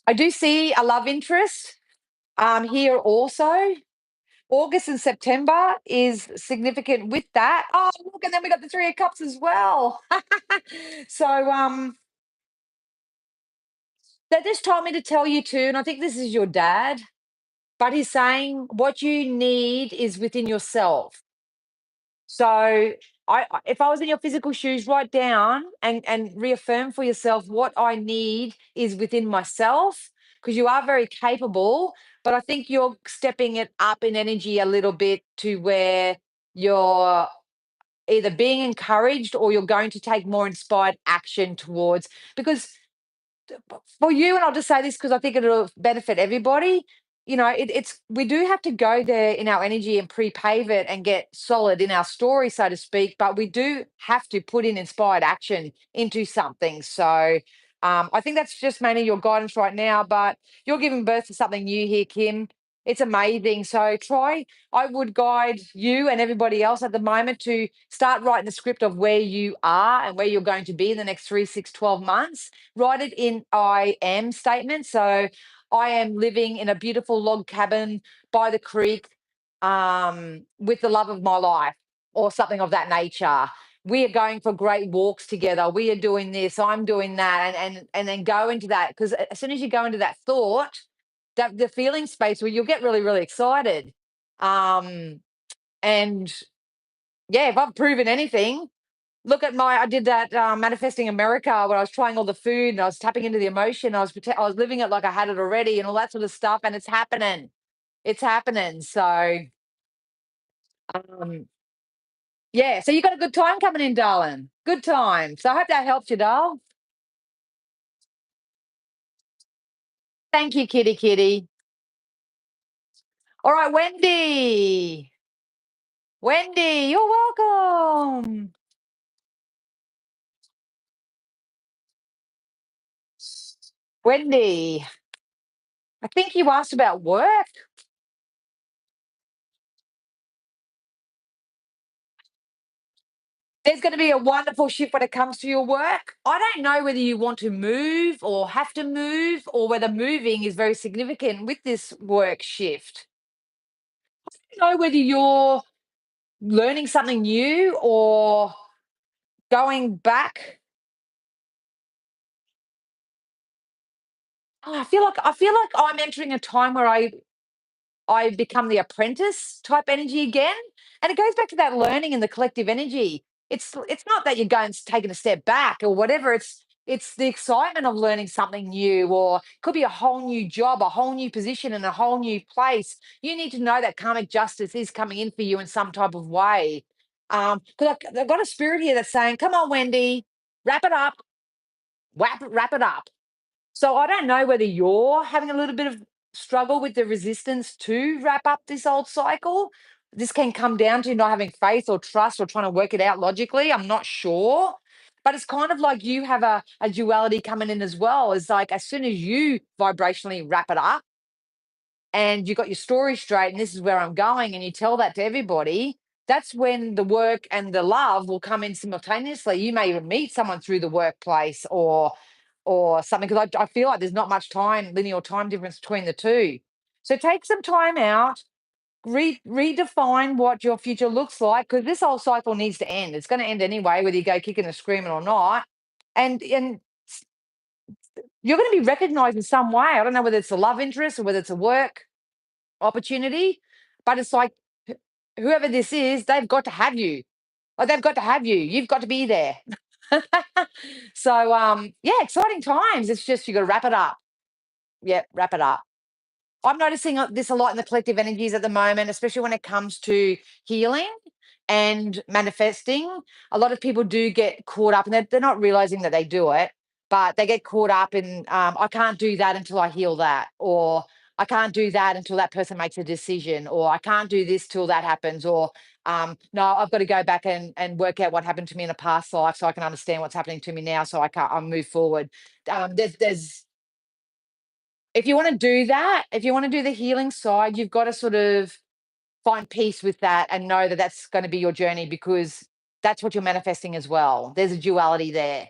I do see a love interest here also. August and September is significant with that. Oh, look, and then we got the Three of Cups as well. So they just told me to tell you too, and I think this is your dad, but he's saying what you need is within yourself. So if I was in your physical shoes, write down and reaffirm for yourself what I need is within myself because you are very capable. But I think you're stepping it up in energy a little bit to where you're either being encouraged or you're going to take more inspired action towards because for you, and I'll just say this because I think it'll benefit everybody. It's we do have to go there in our energy and pre-pave it and get solid in our story, so to speak. But we do have to put in inspired action into something. So I think that's just mainly your guidance right now. But you're giving birth to something new here, Kim. It's amazing. So try. I would guide you and everybody else at the moment to start writing the script of where you are and where you're going to be in the next 3, 6, 12 months. Write it in I am statement. So I am living in a beautiful log cabin by the creek with the love of my life or something of that nature. We are going for great walks together. We are doing this. I'm doing that, and then go into that because as soon as you go into that thought, that the feeling space where you'll get really, really excited. Um, and yeah, if I've proven anything, look at I did that manifesting America where I was trying all the food and I was tapping into the emotion. I was living it like I had it already and all that sort of stuff. And it's happening. It's happening. So, um, yeah. So you got a good time coming in, darling. Good time. So I hope that helps you, doll. Thank you, kitty, kitty. All right, Wendy. Wendy, you're welcome. Wendy, I think you asked about work. There's going to be a wonderful shift when it comes to your work. I don't know whether you want to move or have to move or whether moving is very significant with this work shift. I don't know whether you're learning something new or going back. Oh, I feel like I'm entering a time where I become the apprentice type energy again. And it goes back to that learning and the collective energy. It's not that you're going taking a step back or whatever. It's the excitement of learning something new, or it could be a whole new job, a whole new position, in a whole new place. You need to know that karmic justice is coming in for you in some type of way. Because I've got a spirit here that's saying, "Come on, Wendy, wrap it up, wrap it up." So I don't know whether you're having a little bit of struggle with the resistance to wrap up this old cycle. This can come down to not having faith or trust or trying to work it out logically. I'm not sure. But it's kind of like you have a duality coming in as well. It's like as soon as you vibrationally wrap it up, and you got your story straight and this is where I'm going, and you tell that to everybody, that's when the work and the love will come in simultaneously. You may even meet someone through the workplace or something, because I feel like there's not much time, linear time difference between the two. So take some time out, redefine what your future looks like, because this whole cycle needs to end. It's going to end anyway, whether you go kicking and screaming or not. And you're going to be recognized in some way. I don't know whether it's a love interest or whether it's a work opportunity, but it's like whoever this is, they've got to have you. Like they've got to have you. You've got to be there. So yeah, exciting times. It's just you got to wrap it up. Yeah, wrap it up. I'm noticing this a lot in the collective energies at the moment, especially when it comes to healing and manifesting. A lot of people do get caught up, and they're not realizing that they do it, but they get caught up in, I can't do that until I heal that, or I can't do that until that person makes a decision, or I can't do this till that happens, or no, I've got to go back and work out what happened to me in a past life so I can understand what's happening to me now so I move forward. There's if you want to do that, if you want to do the healing side, you've got to sort of find peace with that and know that that's going to be your journey, because that's what you're manifesting as well. There's a duality there.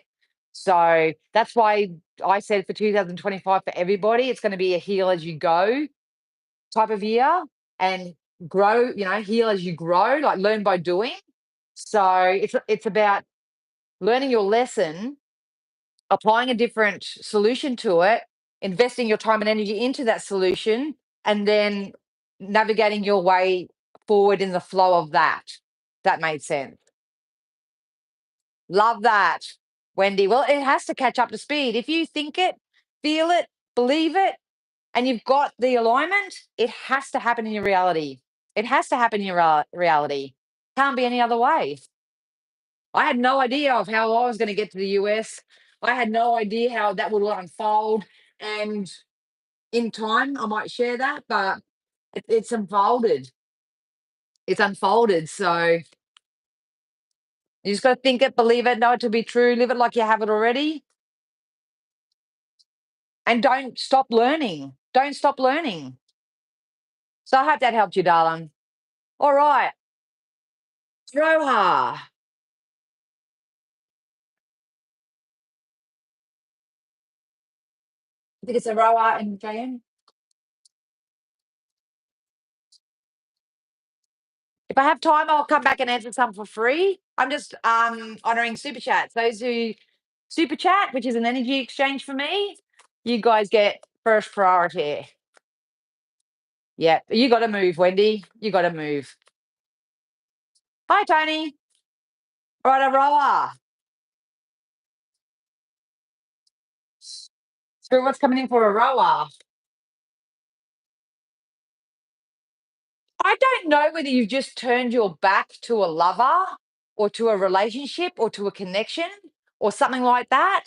So that's why I said for 2025 for everybody, it's going to be a heal as you go type of year, and grow, heal as you grow, like learn by doing. So it's about learning your lesson, applying a different solution to it, investing your time and energy into that solution, and then navigating your way forward in the flow of that. That made sense. Love that, Wendy. Well, it has to catch up to speed. If you think it, feel it, believe it, and you've got the alignment, it has to happen in your reality. It has to happen in your reality. Can't be any other way. I had no idea of how I was going to get to the US. I had no idea how that would unfold. And in time, I might share that, but it's unfolded. It's unfolded. So you just got to think it, believe it, know it to be true, live it like you have it already, and don't stop learning. Don't stop learning. So I hope that helped you, darling. All right. Roha. I think it's a Roha and JM. If I have time, I'll come back and answer some for free. I'm just honoring super chats. Those who super chat, which is an energy exchange for me, you guys get first priority. Yeah, you got to move, Wendy. You got to move. Hi, Tony. All right, Aroa. So what's coming in for Aroa? I don't know whether you've just turned your back to a lover or to a relationship or to a connection or something like that.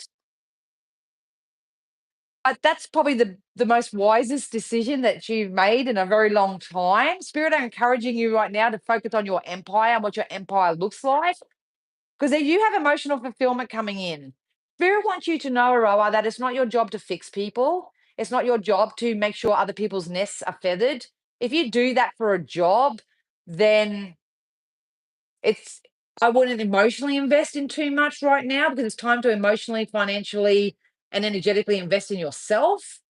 But that's probably the most wisest decision that you've made in a very long time. Spirit are encouraging you right now to focus on your empire and what your empire looks like, because you have emotional fulfillment coming in. Spirit wants you to know, Aroa, that it's not your job to fix people. It's not your job to make sure other people's nests are feathered. If you do that for a job, then it's I wouldn't emotionally invest in too much right now because it's time to emotionally, financially, and energetically invest in yourself.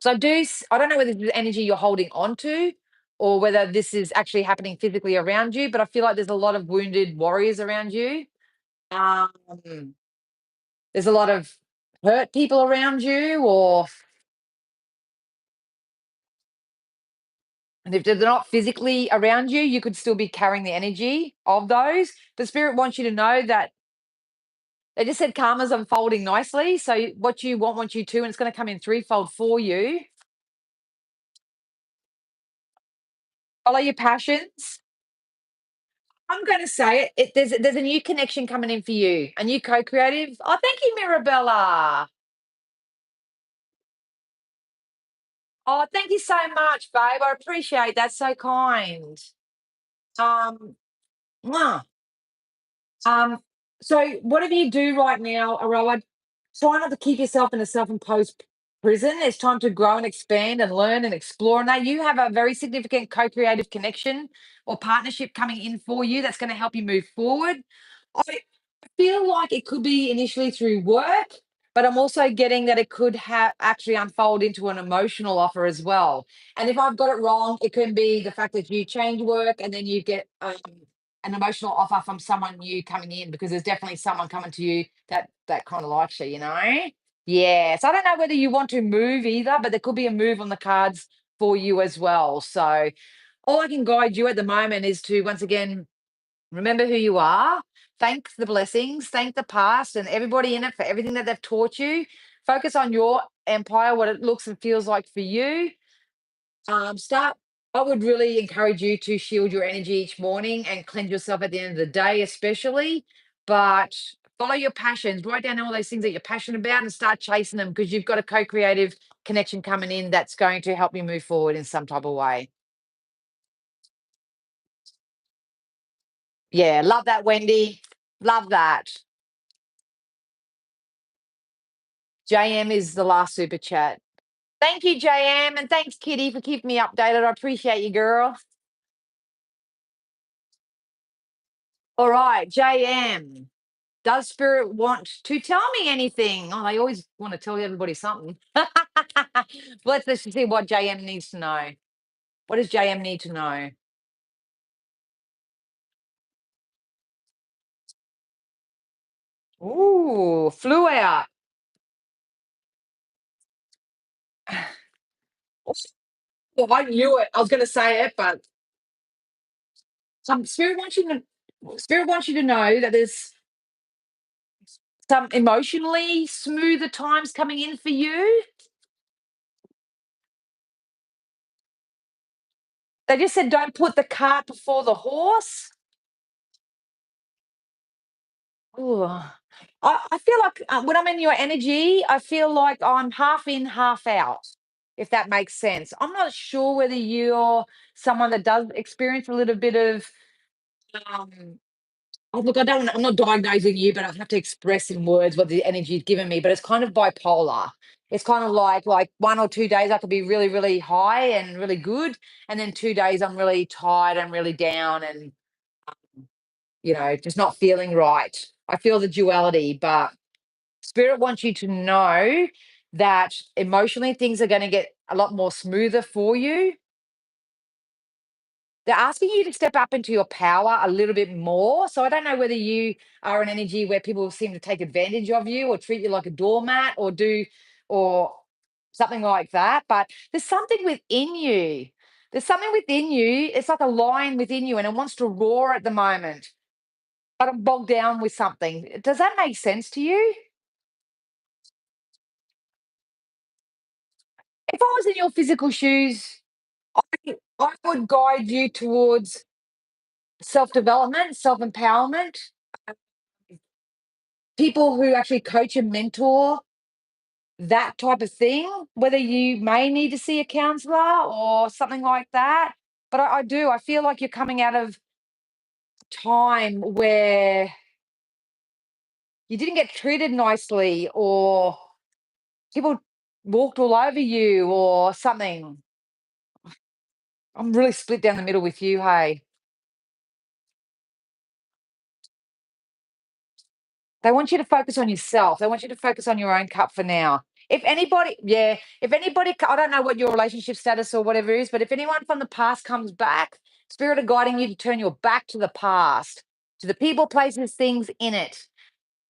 So I don't know whether this is energy you're holding on to or whether this is actually happening physically around you, but I feel like there's a lot of wounded warriors around you. Um, there's a lot of hurt people around you, or and if they're not physically around you, you could still be carrying the energy of those. But spirit wants you to know that they just said karma's unfolding nicely. So what you want you to, and it's going to come in threefold for you. Follow your passions. I'm going to say it. There's a new connection coming in for you, a new co-creative. Oh, thank you, Mirabella. Oh, thank you so much, babe. I appreciate that. So kind. Um, mwah. Um, so whatever you do right now, Aroa, try not to keep yourself in a self-imposed prison. It's time to grow and expand and learn and explore. And that you have a very significant co-creative connection or partnership coming in for you that's going to help you move forward. I feel like it could be initially through work, but I'm also getting that it could have actually unfold into an emotional offer as well. And if I've got it wrong, it can be the fact that you change work and then you get an emotional offer from someone new coming in because there's definitely someone coming to you that kind of likes you. Yeah. So I don't know whether you want to move either, but there could be a move on the cards for you as well. So all I can guide you at the moment is to once again remember who you are. Thank the blessings, thank the past and everybody in it for everything that they've taught you. Focus on your empire, what it looks and feels like for you. Start. I would really encourage you to shield your energy each morning and cleanse yourself at the end of the day, especially. But follow your passions. Write down all those things that you're passionate about and start chasing them because you've got a co-creative connection coming in that's going to help you move forward in some type of way. Yeah, love that, Wendy. Love that. JM is the last super chat. Thank you, JM, and thanks, Kitty, for keeping me updated. I appreciate you, girl. All right, JM. Does Spirit want to tell me anything? Oh, they always want to tell everybody something. Let's see what JM needs to know. What does JM need to know? Ooh, flew out. Well, I knew it. I was going to say it, but Spirit wants you to know that there's some emotionally smoother times coming in for you. They just said, "Don't put the cart before the horse." Ooh. I feel like when I'm in your energy, I feel like I'm half in, half out, if that makes sense. I'm not sure whether you're someone that does experience a little bit of, um, oh, look, I'm not diagnosing you, but I have to express in words what the energy is giving me, but it's kind of bipolar. It's kind of like 1 or 2 days I could be really, really high and really good, and then 2 days I'm really tired and really down and just not feeling right. I feel the duality, but Spirit wants you to know that emotionally things are going to get a lot more smoother for you. They're asking you to step up into your power a little bit more. So I don't know whether you are an energy where people seem to take advantage of you or treat you like a doormat or something like that. But there's something within you. There's something within you. It's like a lion within you and it wants to roar at the moment, but I'm bogged down with something. Does that make sense to you? If I was in your physical shoes, I would guide you towards self-development, self-empowerment, people who actually coach and mentor, that type of thing, whether you may need to see a counselor or something like that. But I do, I feel like you're coming out of time where you didn't get treated nicely or people walked all over you or something. I'm really split down the middle with you, hey. They want you to focus on yourself. They want you to focus on your own cup for now. If anybody, yeah, if anybody, I don't know what your relationship status or whatever is, but if anyone from the past comes back, spirit are guiding you to turn your back to the past, to the people, places, things in it,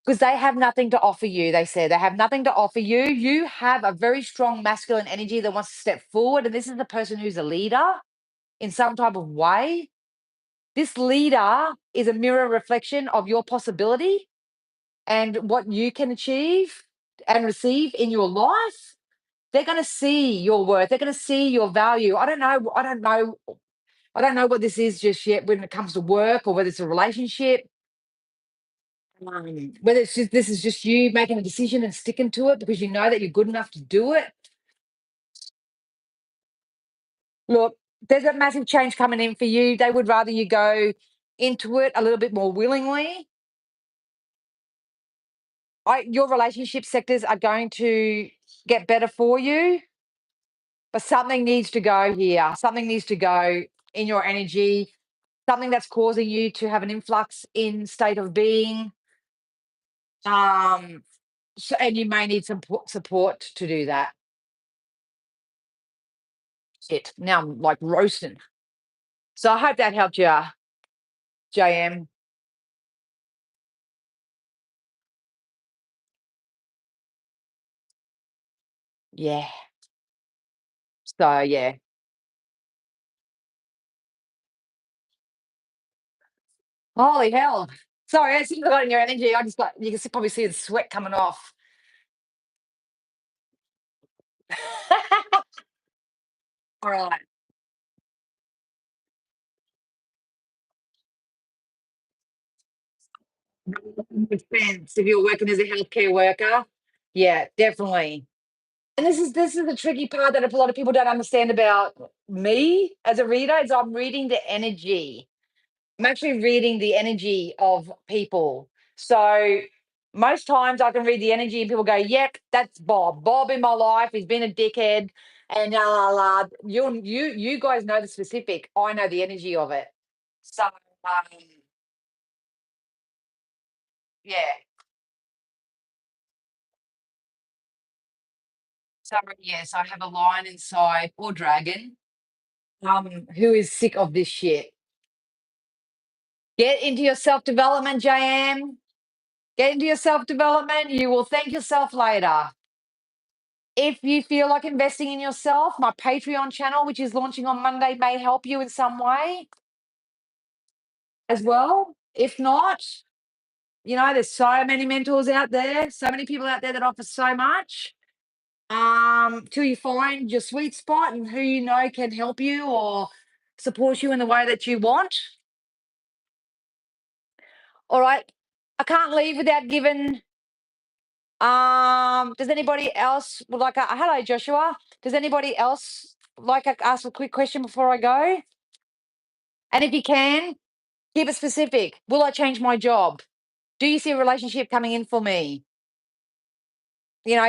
because they have nothing to offer you. They said they have nothing to offer you. You have a very strong masculine energy that wants to step forward, and this is the person who's a leader in some type of way. This leader is a mirror reflection of your possibility and what you can achieve and receive in your life. They're going to see your worth. They're going to see your value. I don't know. I don't know what this is just yet when it comes to work or whether it's a relationship. Whether it's just this is just you making a decision and sticking to it because you know that you're good enough to do it. Look, there's a massive change coming in for you. They would rather you go into it a little bit more willingly. Your relationship sectors are going to get better for you, but something needs to go here. Something needs to go in your energy. Something that's causing you to have an influx in state of being. Um, and you may need some support to do that. Shit. Now I'm like roasting. So I hope that helped you, JM. Yeah. So yeah. Holy hell. Sorry, I think I got in your energy. I just got you can probably see the sweat coming off. All right. Defense if you're working as a healthcare worker. Yeah, definitely. And this is the tricky part that a lot of people don't understand about me as a reader is I'm reading the energy. I'm actually reading the energy of people. So most times I can read the energy and people go, "Yep, that's Bob. Bob in my life. He's been a dickhead." And you guys know the specific. I know the energy of it. So yeah. So yes, I have a lion inside or dragon who is sick of this shit. Get into your self development, JM. Get into your self development. You will thank yourself later. If you feel like investing in yourself, my Patreon channel, which is launching on Monday, may help you in some way as well. If not, there's so many mentors out there, so many people out there that offer so much. Till you find your sweet spot and who you know can help you or support you in the way that you want. All right. I can't leave without giving. Does anybody else would like? Hello, Joshua. Does anybody else like to ask a quick question before I go? And if you can, keep it specific. Will I change my job? Do you see a relationship coming in for me?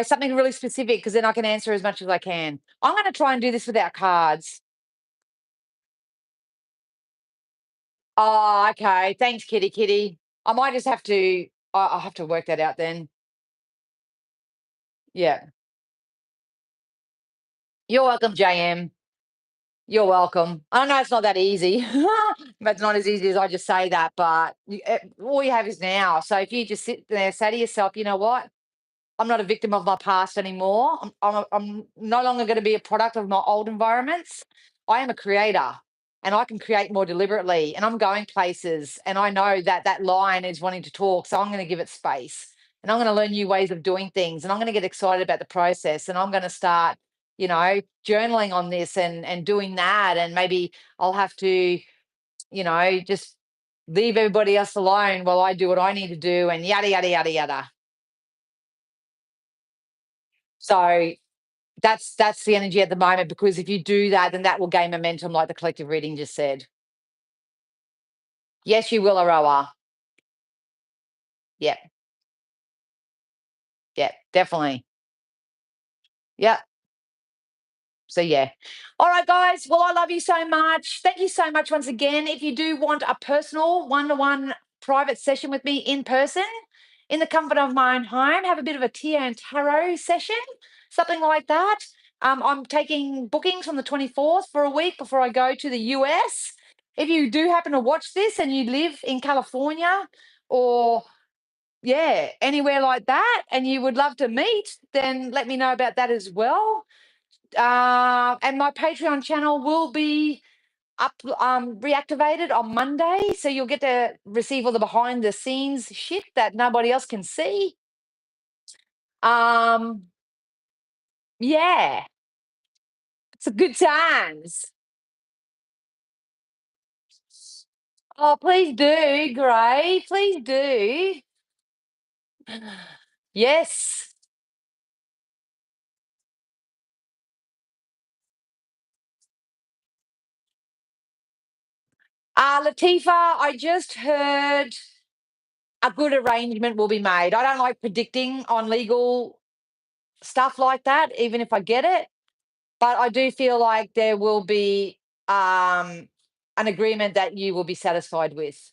Something really specific because then I can answer as much as I can. I'm going to try and do this without cards. Oh, okay. Thanks, kitty, kitty. I might just have to. I'll have to work that out then. Yeah. You're welcome, JM. You're welcome. I know it's not that easy. But it's not as easy as I just say that. But all you have is now. So if you just sit there, say to yourself, you know what? I'm not a victim of my past anymore. I'm no longer going to be a product of my old environments. I am a creator and I can create more deliberately. And I'm going places. And I know that that lion is wanting to talk. So I'm going to give it space. And I'm going to learn new ways of doing things. And I'm going to get excited about the process. And I'm going to start, journaling on this and doing that. And maybe I'll have to, just leave everybody else alone while I do what I need to do and yada, yada, yada, yada. So that's the energy at the moment because if you do that, then that will gain momentum, like the collective reading just said. Yes, you will, Aroa. Yeah, yeah, definitely. Yeah. So yeah. All right, guys. Well, I love you so much. Thank you so much once again. If you do want a personal one-to-one private session with me in person, in the comfort of my own home, have a bit of a tea and tarot session, something like that. I'm taking bookings from the 24th for a week before I go to the US. If you do happen to watch this and you live in California or yeah, anywhere like that, and you would love to meet, then let me know about that as well. And my Patreon channel will be up reactivated on Monday, so you'll get to receive all the behind the scenes shit that nobody else can see. Um, yeah, it's a good times. Oh, please do, Gray. Please do. Yes. Latifa, I just heard a good arrangement will be made. I don't like predicting on legal stuff like that, even if I get it. But I do feel like there will be an agreement that you will be satisfied with.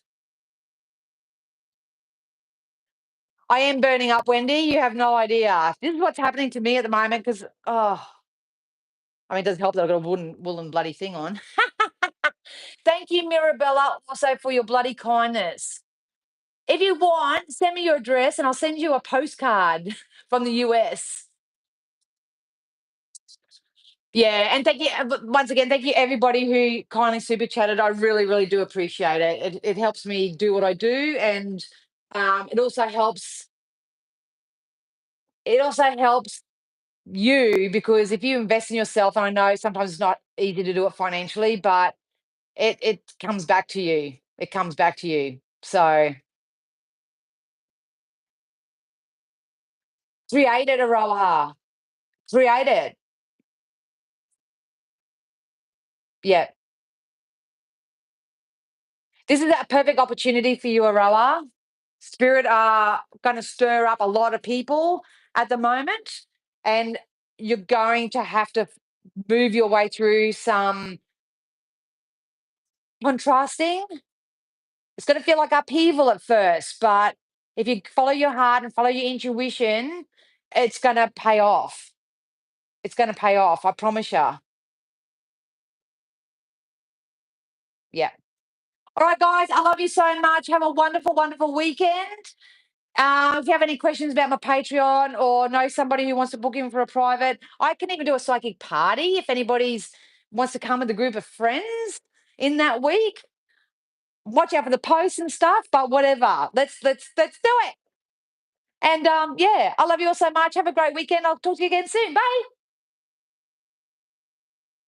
I am burning up, Wendy. You have no idea. This is what's happening to me at the moment because, oh, I mean, it doesn't help that I've got a woolen bloody thing on. Thank you, Mirabella, also for your bloody kindness. If you want, send me your address and I'll send you a postcard from the US. Yeah, and thank you once again. Thank you everybody who kindly super chatted. I really, really do appreciate it. It helps me do what I do, and it also helps. It also helps you because if you invest in yourself, and I know sometimes it's not easy to do it financially, but it comes back to you. It comes back to you. So create it, Aroha. Create it. Yeah. This is a perfect opportunity for you, Aroa. Spirit are going to stir up a lot of people at the moment, and you're going to have to move your way through some contrasting. It's going to feel like upheaval at first, but if you follow your heart and follow your intuition, it's going to pay off. It's going to pay off. I promise you. Yeah. All right, guys. I love you so much. Have a wonderful, wonderful weekend. If you have any questions about my Patreon or know somebody who wants to book in for a private, I can even do a psychic party if anybody's wants to come with a group of friends in that week. Watch out for the posts and stuff, but whatever. Let's do it. And yeah, I love you all so much. Have a great weekend. I'll talk to you again soon. Bye.